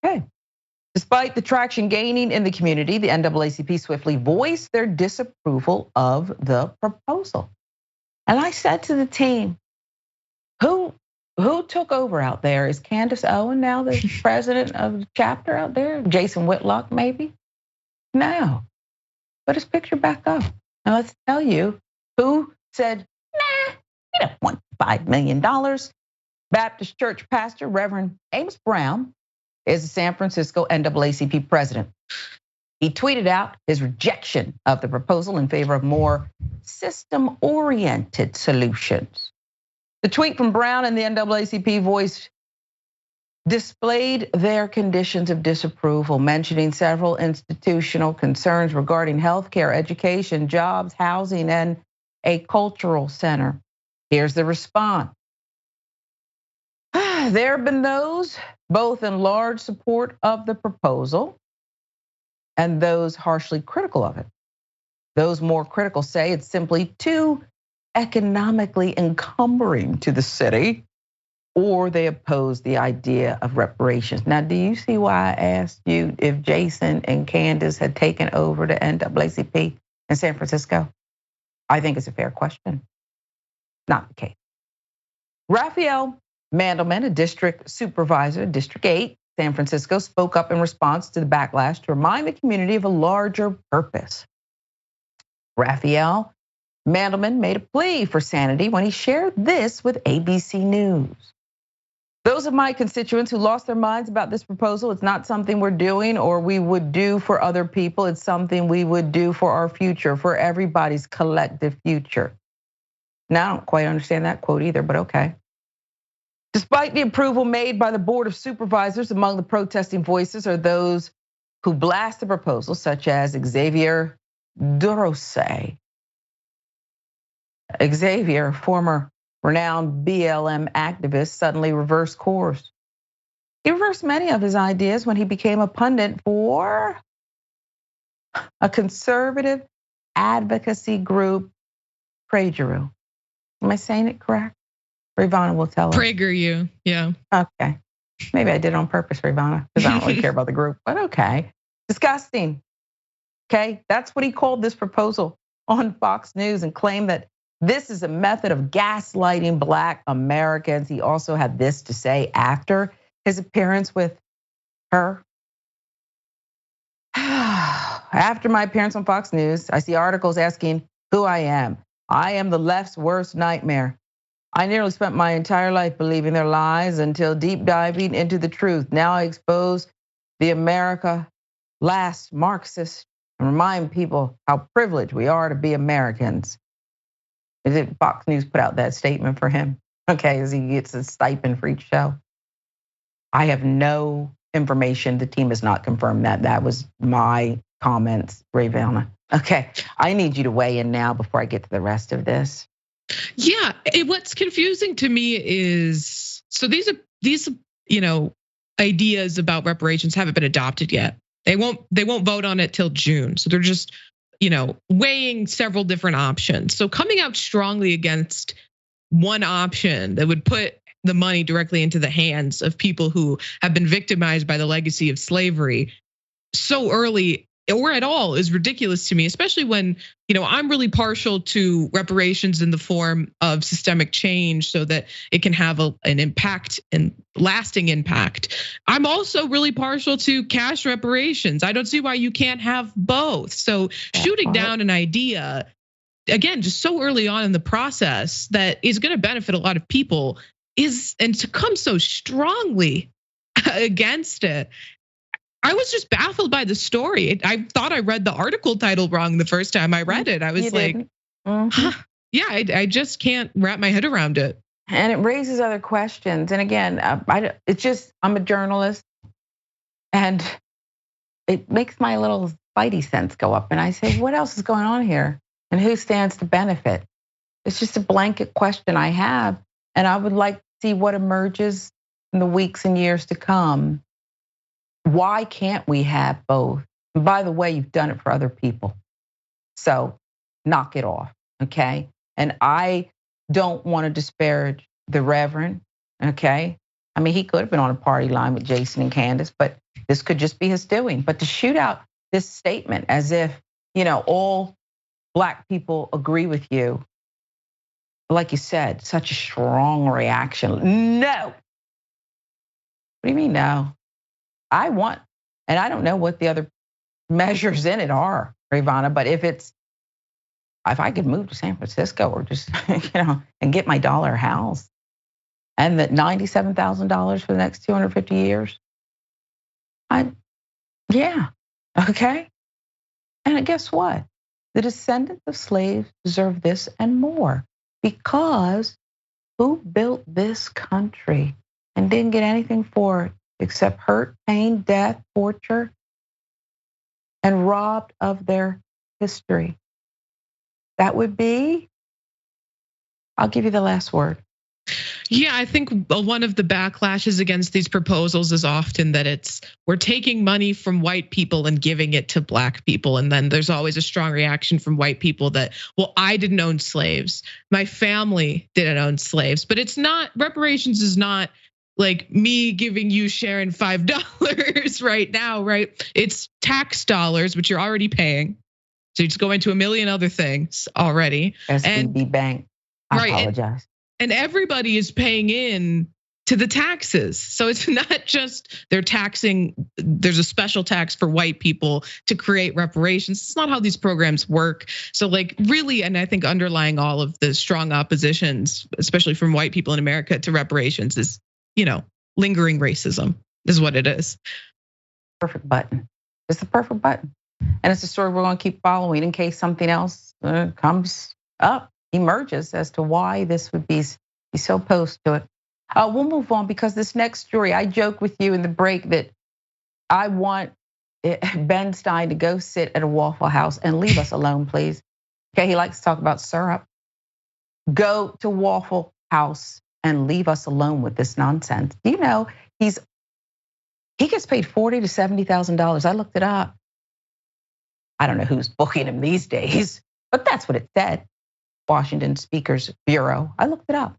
Okay. Despite the traction gaining in the community, the NAACP swiftly voiced their disapproval of the proposal. And I said to the team, who took over out there? Is Candace Owen now the president of the chapter out there? Jason Whitlock, maybe? No. Put his picture back up. Now let's tell you who said, nah, we don't want $5 million. Baptist Church pastor, Reverend Amos Brown, is the San Francisco NAACP president. He tweeted out his rejection of the proposal in favor of more system-oriented solutions. The tweet from Brown and the NAACP voice displayed their conditions of disapproval, mentioning several institutional concerns regarding healthcare, education, jobs, housing, and a cultural center. Here's the response. There have been those both in large support of the proposal and those harshly critical of it. Those more critical say it's simply too economically encumbering to the city, or they oppose the idea of reparations. Now, do you see why I asked you if Jason and Candace had taken over the NAACP in San Francisco? I think it's a fair question. Not the case. Raphael Mandelman, a district supervisor, District 8, San Francisco, spoke up in response to the backlash to remind the community of a larger purpose. Raphael Mandelman made a plea for sanity when he shared this with ABC News. Those of my constituents who lost their minds about this proposal, it's not something we're doing or we would do for other people. It's something we would do for our future, for everybody's collective future. Now, I don't quite understand that quote either, but okay. Despite the approval made by the Board of Supervisors, among the protesting voices are those who blast the proposal, such as Xavier Durose. Xavier, former renowned BLM activist, suddenly reversed course. He reversed many of his ideas when he became a pundit for a conservative advocacy group, PragerU. Am I saying it correct? Rayyvana will tell us. PragerU, yeah. Okay. Maybe I did it on purpose, Rayyvana, because I don't really care about the group, but okay. Disgusting. Okay, that's what he called this proposal on Fox News and claimed that this is a method of gaslighting Black Americans. He also had this to say after his appearance with her. After my appearance on Fox News, I see articles asking who I am. I am the left's worst nightmare. I nearly spent my entire life believing their lies until deep diving into the truth. Now I expose the America last Marxist and remind people how privileged we are to be Americans. Is it Fox News put out that statement for him? Okay, as he gets a stipend for each show. I have no information. The team has not confirmed that. That was my comments, Rayyvana. Okay, I need you to weigh in now before I get to the rest of this. Yeah, what's confusing to me is, so these ideas about reparations haven't been adopted yet. They won't vote on it till June. So they're just, weighing several different options. So coming out strongly against one option that would put the money directly into the hands of people who have been victimized by the legacy of slavery so early or at all is ridiculous to me, especially when, I'm really partial to reparations in the form of systemic change so that it can have an impact and lasting impact. I'm also really partial to cash reparations. I don't see why you can't have both. So shooting down an idea, again, just so early on in the process that is going to benefit a lot of people, and to come so strongly against it. I was just baffled by the story. I thought I read the article title wrong the first time I read it. I was like, yeah, I just can't wrap my head around it. And it raises other questions. And again, I'm a journalist, and it makes my little spidey sense go up. And I say, what else is going on here? And who stands to benefit? It's just a blanket question I have. And I would like to see what emerges in the weeks and years to come. Why can't we have both? And by the way, you've done it for other people. So knock it off, okay? And I don't want to disparage the Reverend, okay? I mean, he could have been on a party line with Jason and Candace, but this could just be his doing. But to shoot out this statement as if, all Black people agree with you, like you said, such a strong reaction. No. What do you mean no? And I don't know what the other measures in it are, Rayyvana, but if I could move to San Francisco or just, and get my dollar house, and that $97,000 for the next 250 years, yeah, okay. And guess what? The descendants of slaves deserve this and more, because who built this country and didn't get anything for it except hurt, pain, death, torture, and robbed of their history? That would be, I'll give you the last word. Yeah, I think one of the backlashes against these proposals is often that we're taking money from white people and giving it to Black people. And then there's always a strong reaction from white people that, well, I didn't own slaves. My family didn't own slaves. But it's not, reparations is not like me giving you, Sharon, $5 right now, right? It's tax dollars, which you're already paying. So you just go into a million other things already. SVB Bank, I apologize. And everybody is paying in to the taxes. So it's not just they're taxing, there's a special tax for white people to create reparations. It's not how these programs work. So really, and I think underlying all of the strong oppositions, especially from white people in America to reparations, is, lingering racism is what it is. Perfect button. It's the perfect button. And it's a story we're going to keep following in case something else comes up, emerges as to why this would be so opposed to it. We'll move on because this next story, I joke with you in the break that I want Ben Stein to go sit at a Waffle House and leave us alone, please. Okay, he likes to talk about syrup. Go to Waffle House and leave us alone with this nonsense. Do you know he gets paid $40,000 to $70,000. I looked it up. I don't know who's booking him these days, but that's what it said. Washington Speakers Bureau. I looked it up.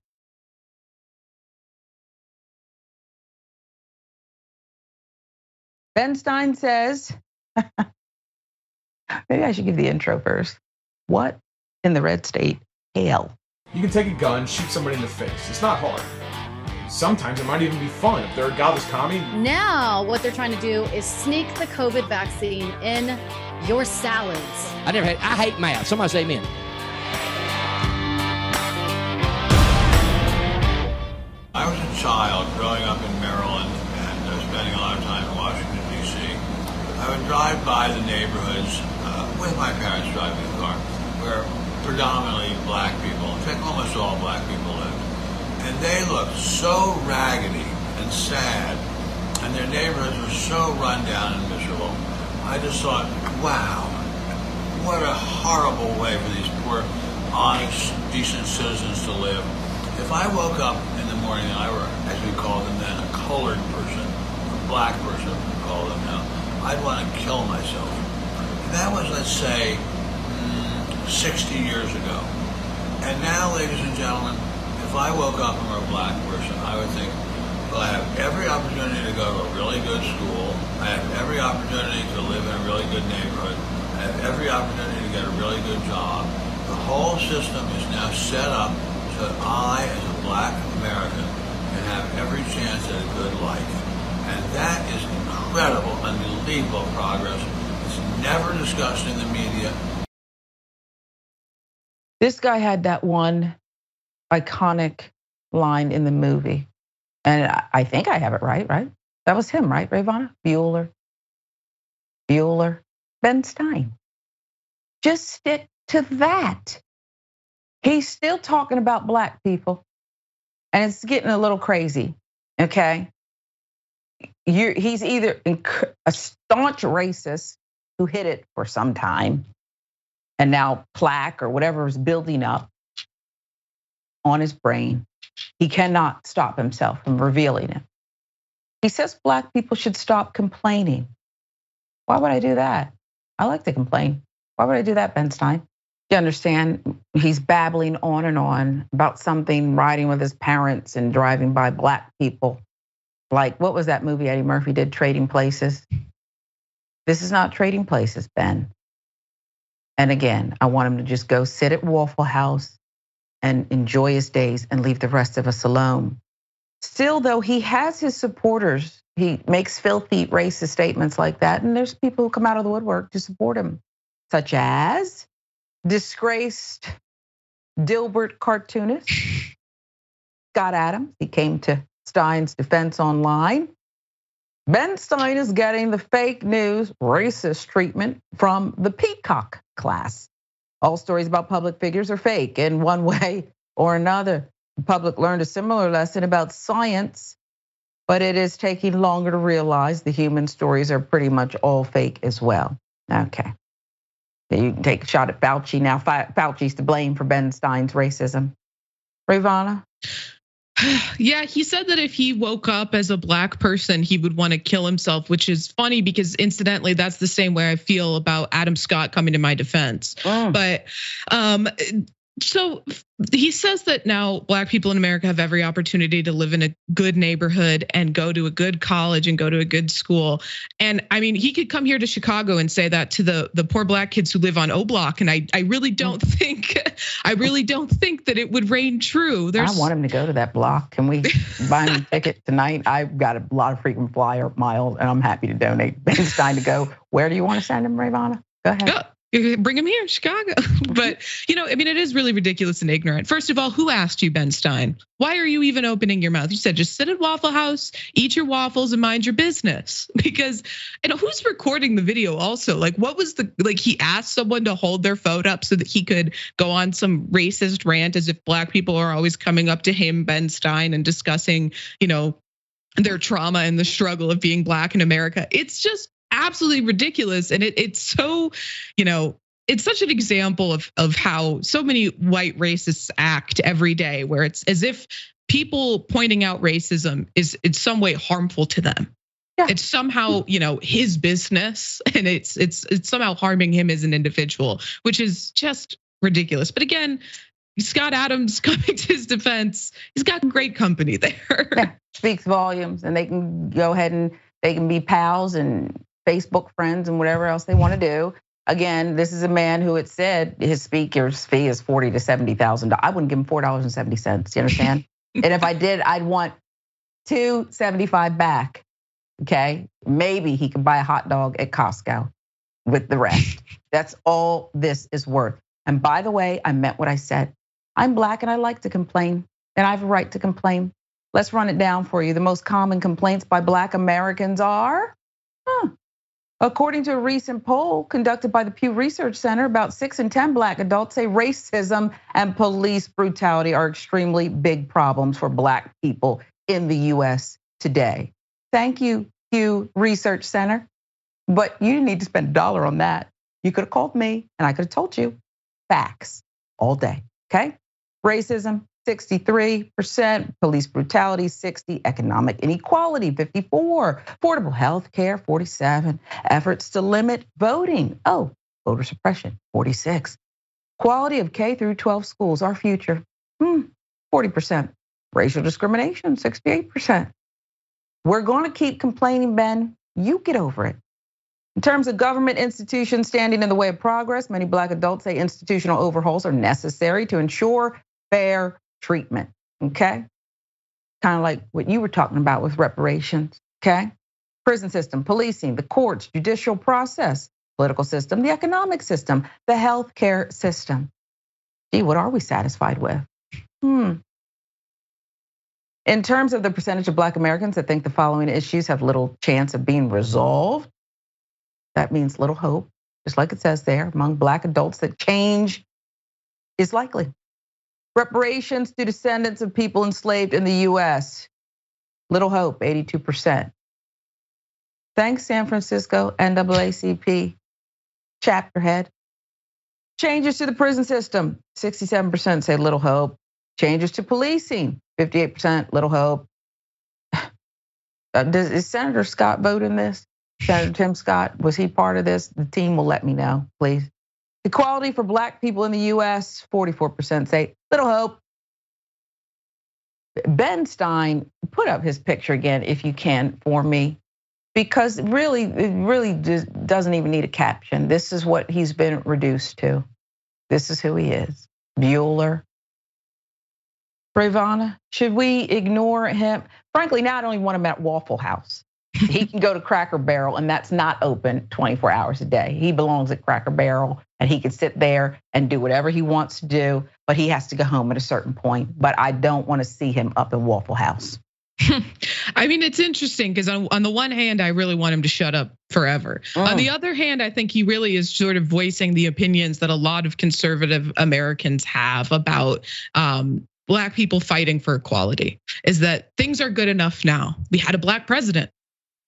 Ben Stein says, maybe I should give the intro first. What in the red state? Hell. You can take a gun, shoot somebody in the face. It's not hard. Sometimes it might even be fun if they're a godless commie. Now, what they're trying to do is sneak the COVID vaccine in your salads. I hate math. Somebody say amen. I was a child growing up in Maryland and spending a lot of time in Washington, D.C. I would drive by the neighborhoods with my parents driving the car, where predominantly Black people, in fact almost all Black people lived. And they looked so raggedy and sad, and their neighborhoods were so run down and miserable. I just thought, wow, what a horrible way for these poor, honest, decent citizens to live. If I woke up in the morning and I were, as we called them then, a colored person, a Black person, we call them now, I'd want to kill myself. And that was, let's say, 60 years ago. And now, ladies and gentlemen, if I woke up and were a Black person, I would think, well, I have every opportunity to go to a really good school. I have every opportunity to live in a really good neighborhood. I have every opportunity to get a really good job. The whole system is now set up so that I, as a Black American, can have every chance at a good life. And that is incredible, unbelievable progress. It's never discussed in the media. This guy had that one iconic line in the movie. And I think I have it right? That was him, right, Rayyvana? Bueller, Ben Stein. Just stick to that. He's still talking about black people, and it's getting a little crazy, okay? He's either a staunch racist who hid it for some time, and now plaque or whatever is building up on his brain. He cannot stop himself from revealing it. He says black people should stop complaining. Why would I do that? I like to complain. Why would I do that, Ben Stein? You understand? He's babbling on and on about something, riding with his parents and driving by black people. Like, what was that movie Eddie Murphy did, Trading Places? This is not Trading Places, Ben. And again, I want him to just go sit at Waffle House and enjoy his days and leave the rest of us alone. Still, though, he has his supporters. He makes filthy racist statements like that, and there's people who come out of the woodwork to support him, such as disgraced Dilbert cartoonist Scott Adams. He came to Stein's defense online. Ben Stein is getting the fake news racist treatment from the Peacock class. All stories about public figures are fake in one way or another. The public learned a similar lesson about science, but it is taking longer to realize the human stories are pretty much all fake as well. Okay. You can take a shot at Fauci now. Fauci's to blame for Ben Stein's racism. Rayyvana? Yeah, he said that if he woke up as a black person, he would want to kill himself, which is funny because incidentally, that's the same way I feel about Adam Scott coming to my defense. But so he says that now black people in America have every opportunity to live in a good neighborhood and go to a good college and go to a good school. And I mean, he could come here to Chicago and say that to the poor black kids who live on O Block. And I really don't think that it would reign true. I want him to go to that block. Can we buy him a ticket tonight? I've got a lot of frequent flyer miles and I'm happy to donate Ben Stein to go. Where do you want to send him, Rayyvana? Go ahead. Bring him here, Chicago. But, I mean, it is really ridiculous and ignorant. First of all, who asked you, Ben Stein? Why are you even opening your mouth? You said just sit at Waffle House, eat your waffles, and mind your business. Because, who's recording the video also? Like, what was he asked someone to hold their phone up so that he could go on some racist rant as if black people are always coming up to him, Ben Stein, and discussing, their trauma and the struggle of being black in America. It's just absolutely ridiculous. And it's so, it's such an example of how so many white racists act every day, where it's as if people pointing out racism is in some way harmful to them. Yeah. It's somehow, his business, and it's somehow harming him as an individual, which is just ridiculous. But again, Scott Adams coming to his defense, he's got great company there. Yeah, speaks volumes, and they can go ahead and they can be pals and Facebook friends and whatever else they want to do. Again, this is a man who had said his speaker's fee is $40,000 to $70,000. I wouldn't give him $4.70. You understand? And if I did, I'd want $2.75 back. Okay, maybe he could buy a hot dog at Costco with the rest. That's all this is worth. And by the way, I meant what I said. I'm black and I like to complain, and I have a right to complain. Let's run it down for you. The most common complaints by black Americans are, according to a recent poll conducted by the Pew Research Center, about 6 in 10 black adults say racism and police brutality are extremely big problems for black people in the US today. Thank you, Pew Research Center. But you didn't need to spend $1 on that. You could have called me and I could have told you facts all day, okay? Racism, 63%, police brutality, 60%, economic inequality, 54%, affordable health care, 47%, efforts to limit voting, voter suppression, 46%, quality of K through 12 schools, our future, 40%, racial discrimination, 68%. We're gonna keep complaining, Ben, you get over it. In terms of government institutions standing in the way of progress, many black adults say institutional overhauls are necessary to ensure fair treatment, okay? Kind of like what you were talking about with reparations, okay? Prison system, policing, the courts, judicial process, political system, the economic system, the healthcare system. Gee, what are we satisfied with? In terms of the percentage of Black Americans that think the following issues have little chance of being resolved, that means little hope, just like it says there, among Black adults, that change is likely. Reparations to descendants of people enslaved in the US, little hope, 82%. Thanks, San Francisco, NAACP, chapter head. Changes to the prison system, 67% say little hope. Changes to policing, 58%, little hope. Is Senator Scott vote in this? Senator Tim Scott, was he part of this? The team will let me know, please. Equality for Black people in the US, 44% say little hope. Ben Stein, put up his picture again if you can for me, because it really doesn't even need a caption. This is what he's been reduced to. This is who he is. Bueller. Rayyvana, should we ignore him? Frankly, now I don't even want him at Waffle House. He can go to Cracker Barrel, and that's not open 24 hours a day. He belongs at Cracker Barrel, and he can sit there and do whatever he wants to do, but he has to go home at a certain point. But I don't want to see him up in Waffle House. I mean, it's interesting because on the one hand, I really want him to shut up forever. On the other hand, I think he really is sort of voicing the opinions that a lot of conservative Americans have about Black people fighting for equality, is that things are good enough now. We had a Black president.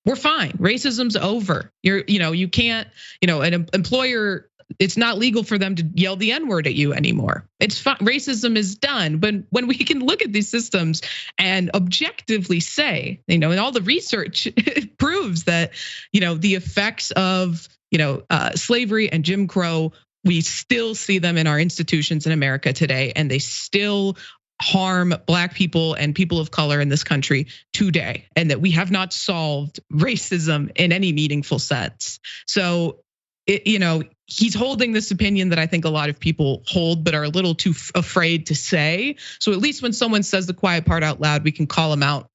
We're fine. Racism's over. You can't, an employer, it's not legal for them to yell the N-word at you anymore. It's fine. Racism is done. But when we can look at these systems and objectively say, and all the research proves that, the effects of, slavery and Jim Crow, we still see them in our institutions in America today, and they still harm Black people and people of color in this country today, and that we have not solved racism in any meaningful sense. So, he's holding this opinion that I think a lot of people hold, but are a little too afraid to say. So at least when someone says the quiet part out loud, we can call them out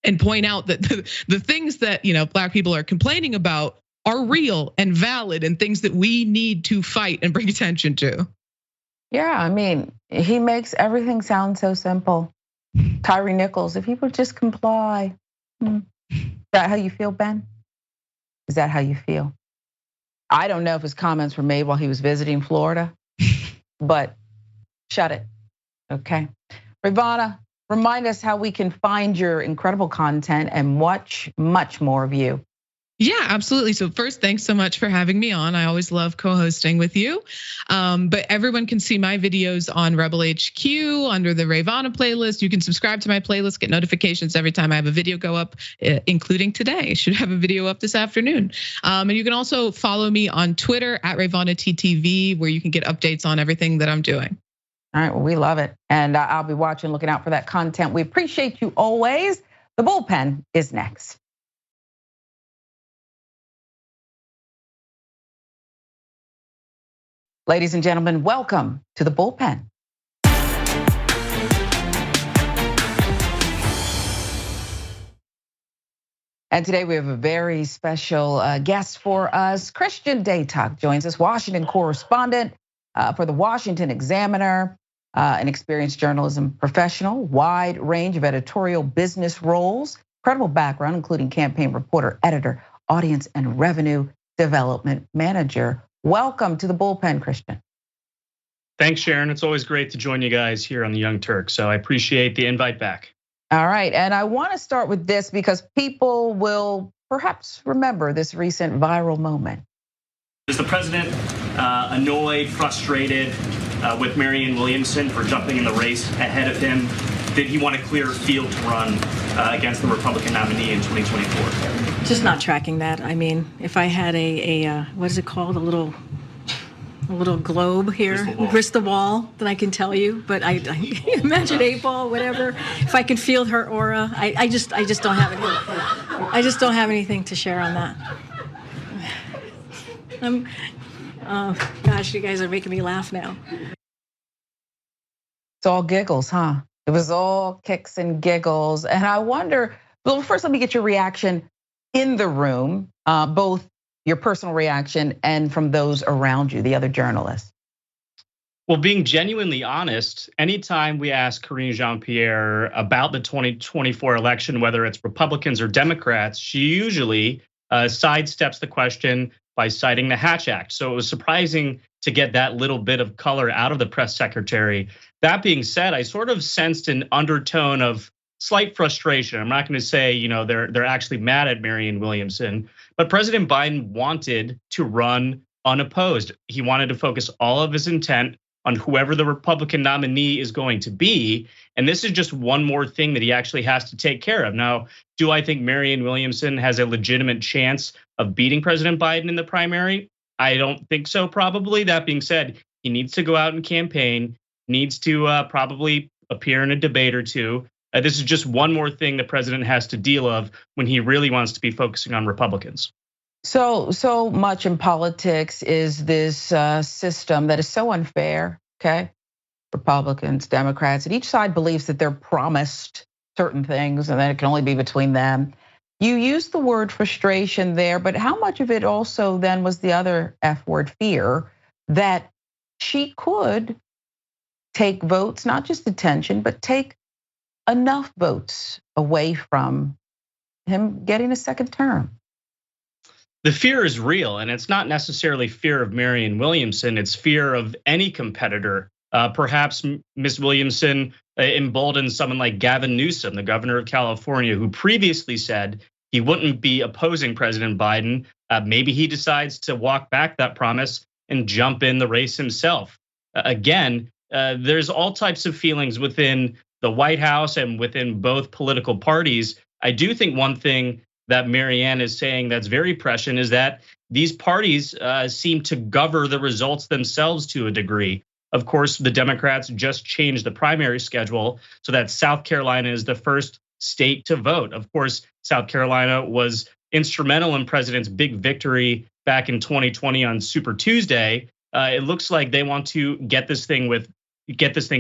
and point out that the things that Black people are complaining about are real and valid and things that we need to fight and bring attention to. Yeah, I mean, he makes everything sound so simple. Tyree Nichols, if he would just comply. Is that how you feel, Ben? Is that how you feel? I don't know if his comments were made while he was visiting Florida, but shut it, okay? Rayyvana, remind us how we can find your incredible content and watch much more of you. Yeah, absolutely. So first, thanks so much for having me on. I always love co-hosting with you. But everyone can see my videos on Rebel HQ under the Rayyvana playlist. You can subscribe to my playlist, get notifications every time I have a video go up, including today. I should have a video up this afternoon. And you can also follow me on Twitter at RayyvanaTTV, where you can get updates on everything that I'm doing. All right, well, we love it. And I'll be watching, looking out for that content. We appreciate you always. The Bullpen is next. Ladies and gentlemen, welcome to the Bullpen. And today we have a very special guest for us. Christian Daytok joins us, Washington correspondent for the Washington Examiner, an experienced journalism professional, wide range of editorial business roles, incredible background, including campaign reporter, editor, audience and revenue development manager. Welcome to the Bullpen, Christian. Thanks, Sharon. It's always great to join you guys here on the Young Turk. So I appreciate the invite back. All right, and I want to start with this because people will perhaps remember this recent viral moment. Is the president annoyed, frustrated with Marianne Williamson for jumping in the race ahead of him? Did he want a clear field to run against the Republican nominee in 2024? Just not tracking that. I mean, if I had a what is it called? A little globe here, crystal ball, then I can tell you. But I imagine 8-ball, whatever. If I can feel her aura, I just don't have it. I just don't have anything to share on that. Oh gosh, you guys are making me laugh now. It's all giggles, huh? It was all kicks and giggles. And I wonder, well, first let me get your reaction in the room, both your personal reaction and from those around you, the other journalists. Well, being genuinely honest, anytime we ask Karine Jean-Pierre about the 2024 election, whether it's Republicans or Democrats, she usually sidesteps the question by citing the Hatch Act. So it was surprising to get that little bit of color out of the press secretary. That being said, I sort of sensed an undertone of slight frustration. I'm not going to say, they're actually mad at Marianne Williamson, but President Biden wanted to run unopposed. He wanted to focus all of his intent on whoever the Republican nominee is going to be. And this is just one more thing that he actually has to take care of. Now, do I think Marianne Williamson has a legitimate chance of beating President Biden in the primary? I don't think so, probably. That being said, he needs to go out and campaign, needs to probably appear in a debate or two. This is just one more thing the president has to deal with when he really wants to be focusing on Republicans. So much in politics is this system that is so unfair, okay? Republicans, Democrats, and each side believes that they're promised certain things and that it can only be between them. You used the word frustration there, but how much of it also then was the other F word, fear, that she could take votes, not just attention, but take enough votes away from him getting a second term? The fear is real, and it's not necessarily fear of Marianne Williamson. It's fear of any competitor. Perhaps Ms. Williamson emboldened someone like Gavin Newsom, the governor of California, who previously said he wouldn't be opposing President Biden. Maybe he decides to walk back that promise and jump in the race himself. Again, there's all types of feelings within the White House and within both political parties. I do think one thing that Marianne is saying that's very prescient is that these parties seem to govern the results themselves to a degree. Of course, the Democrats just changed the primary schedule so that South Carolina is the first state to vote. Of course, South Carolina was instrumental in President's big victory back in 2020 on Super Tuesday. It looks like they want to get this thing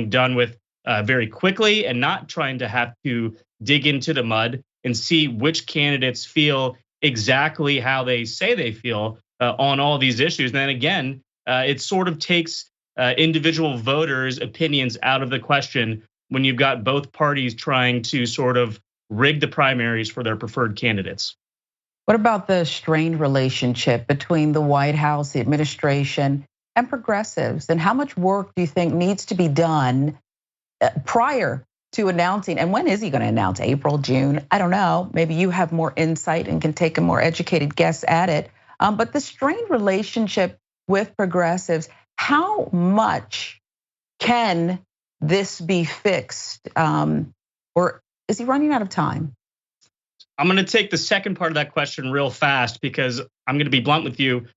done with very quickly and not trying to have to dig into the mud and see which candidates feel exactly how they say they feel on all these issues. And then again, it sort of takes individual voters' opinions out of the question when you've got both parties trying to sort of rig the primaries for their preferred candidates. What about the strained relationship between the White House, the administration, and progressives? And how much work do you think needs to be done prior to announcing? And when is he going to announce? April, June? I don't know. Maybe you have more insight and can take a more educated guess at it. But the strained relationship with progressives, how much can this be fixed? Or is he running out of time? I'm going to take the second part of that question real fast because I'm going to be blunt with you.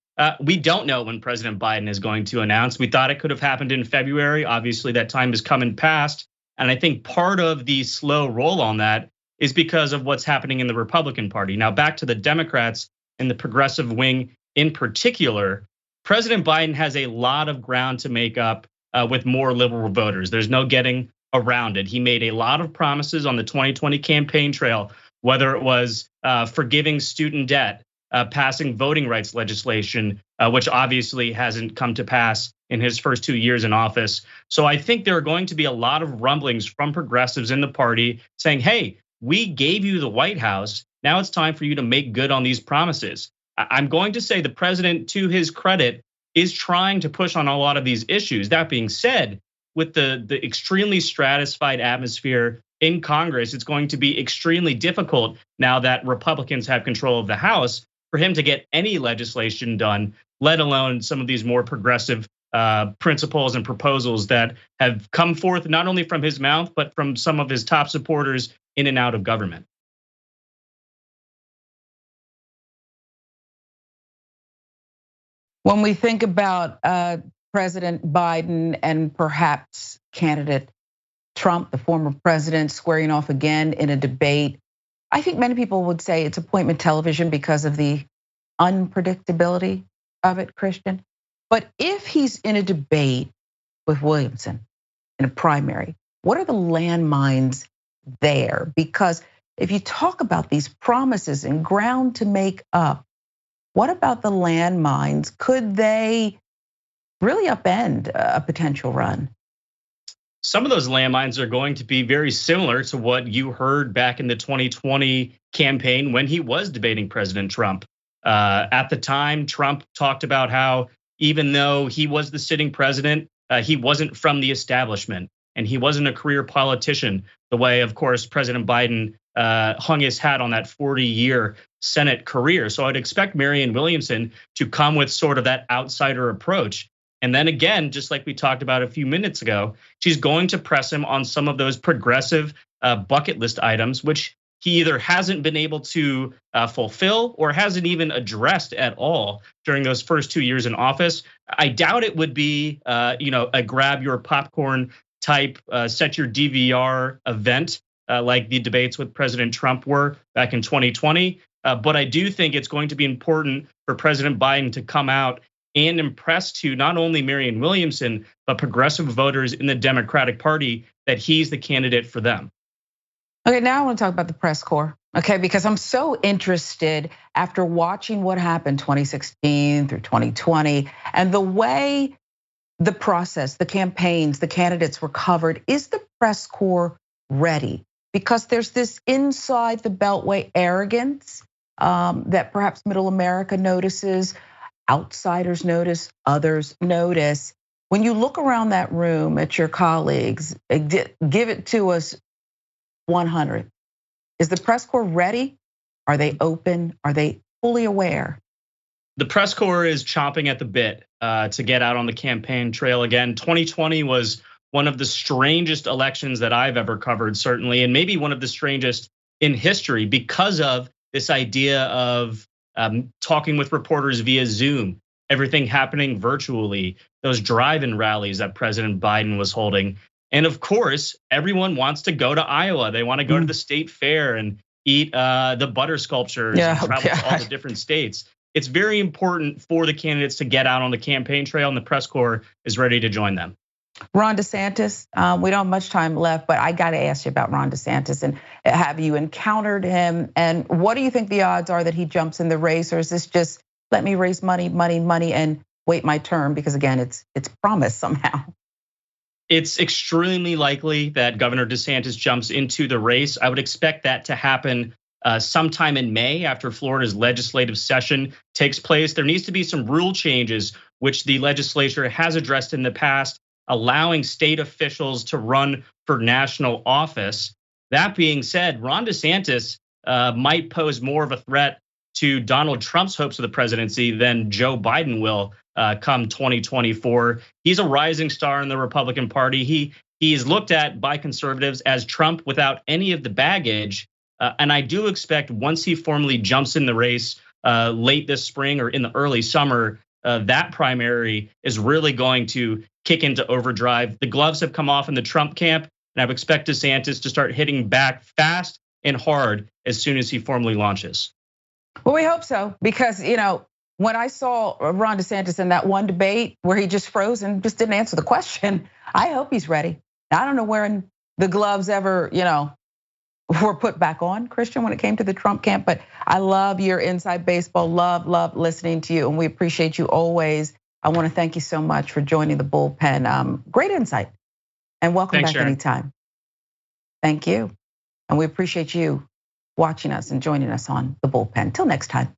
We don't know when President Biden is going to announce. We thought it could have happened in February. Obviously, that time has come and passed. And I think part of the slow roll on that is because of what's happening in the Republican Party. Now, back to the Democrats and the progressive wing in particular, President Biden has a lot of ground to make up with more liberal voters. There's no getting around it. He made a lot of promises on the 2020 campaign trail, whether it was forgiving student debt, passing voting rights legislation, which obviously hasn't come to pass in his first 2 years in office. So I think there are going to be a lot of rumblings from progressives in the party saying, hey, we gave you the White House. Now it's time for you to make good on these promises. I'm going to say the president, to his credit, is trying to push on a lot of these issues. That being said, with the extremely stratified atmosphere in Congress, it's going to be extremely difficult now that Republicans have control of the House for him to get any legislation done, let alone some of these more progressive principles and proposals that have come forth not only from his mouth, but from some of his top supporters in and out of government. When we think about President Biden and perhaps candidate Trump, the former president, squaring off again in a debate, I think many people would say it's appointment television because of the unpredictability of it, Christian. But if he's in a debate with Williamson in a primary, what are the landmines there? Because if you talk about these promises and ground to make up, what about the landmines? Could they really upend a potential run? Some of those landmines are going to be very similar to what you heard back in the 2020 campaign when he was debating President Trump. At the time, Trump talked about how even though he was the sitting president, he wasn't from the establishment and he wasn't a career politician the way, of course, President Biden hung his hat on that 40-year Senate career. So I'd expect Marianne Williamson to come with sort of that outsider approach. And then again, just like we talked about a few minutes ago, she's going to press him on some of those progressive bucket list items, which he either hasn't been able to fulfill or hasn't even addressed at all during those first 2 years in office. I doubt it would be, a grab your popcorn type, set your DVR event like the debates with President Trump were back in 2020. But I do think it's going to be important for President Biden to come out and impress to not only Marianne Williamson, but progressive voters in the Democratic Party that he's the candidate for them. Okay, now I want to talk about the press corps, okay? Because I'm so interested after watching what happened 2016 through 2020 and the way the process, the campaigns, the candidates were covered. Is the press corps ready? Because there's this inside the Beltway arrogance that perhaps middle America notices, outsiders notice, others notice. When you look around that room at your colleagues, give it to us 100. Is the press corps ready? Are they open? Are they fully aware? The press corps is chomping at the bit to get out on the campaign trail again. 2020 was one of the strangest elections that I've ever covered, certainly, and maybe one of the strangest in history because of this idea of talking with reporters via Zoom, everything happening virtually, those drive-in rallies that President Biden was holding. And of course, everyone wants to go to Iowa. They want to go to the state fair and eat the butter sculptures and travel to all the different states. It's very important for the candidates to get out on the campaign trail, and the press corps is ready to join them. Ron DeSantis, we don't have much time left, but I got to ask you about Ron DeSantis. And have you encountered him? And what do you think the odds are that he jumps in the race? Or is this just let me raise money and wait my turn? Because again, it's promised somehow. It's extremely likely that Governor DeSantis jumps into the race. I would expect that to happen sometime in May after Florida's legislative session takes place. There needs to be some rule changes, which the legislature has addressed in the past, allowing state officials to run for national office. That being said, Ron DeSantis might pose more of a threat to Donald Trump's hopes of the presidency than Joe Biden will come 2024. He's a rising star in the Republican Party. He is looked at by conservatives as Trump without any of the baggage. And I do expect once he formally jumps in the race late this spring or in the early summer, that primary is really going to kick into overdrive. The gloves have come off in the Trump camp, and I would expect DeSantis to start hitting back fast and hard as soon as he formally launches. Well, we hope so, because when I saw Ron DeSantis in that one debate where he just froze and just didn't answer the question, I hope he's ready. I don't know where the gloves ever, were put back on, Christian, when it came to the Trump camp, but I love your inside baseball, love listening to you, and we appreciate you always. I want to thank you so much for joining the bullpen. Great insight, and welcome back anytime. Thank you, and we appreciate you watching us and joining us on the bullpen. Till next time.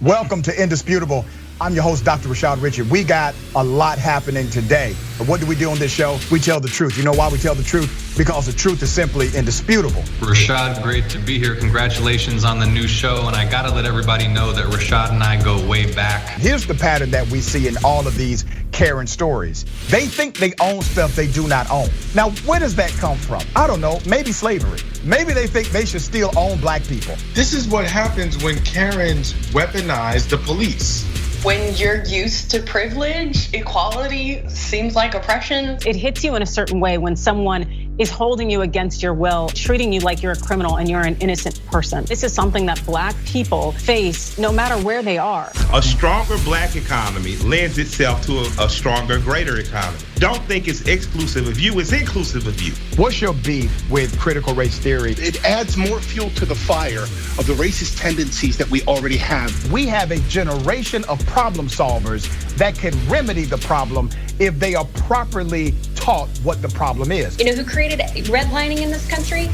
Welcome to Indisputable. I'm your host, Dr. Richey. We got a lot happening today. But what do we do on this show? We tell the truth. You know why we tell the truth? Because the truth is simply indisputable. Rashad, great to be here. Congratulations on the new show. And I gotta let everybody know that Rashad and I go way back. Here's the pattern that we see in all of these Karen stories. They think they own stuff they do not own. Now, where does that come from? I don't know, maybe slavery. Maybe they think they should still own black people. This is what happens when Karens weaponize the police. When you're used to privilege, equality seems like oppression. It hits you in a certain way when someone is holding you against your will, treating you like you're a criminal and you're an innocent person. This is something that Black people face no matter where they are. A stronger Black economy lends itself to a stronger, greater economy. Don't think it's exclusive of you, it's inclusive of you. What's your beef with critical race theory? It adds more fuel to the fire of the racist tendencies that we already have. We have a generation of problem solvers that can remedy the problem if they are properly taught what the problem is. You know who created redlining in this country?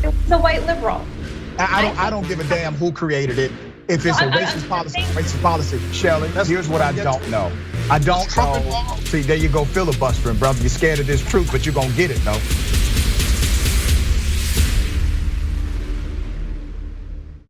It was a white liberal. I don't give a damn who created it. If it's a racist policy, Shelley, here's what I don't know. I don't know. See, there you go filibustering, brother. You're scared of this truth, but you're gonna get it, though.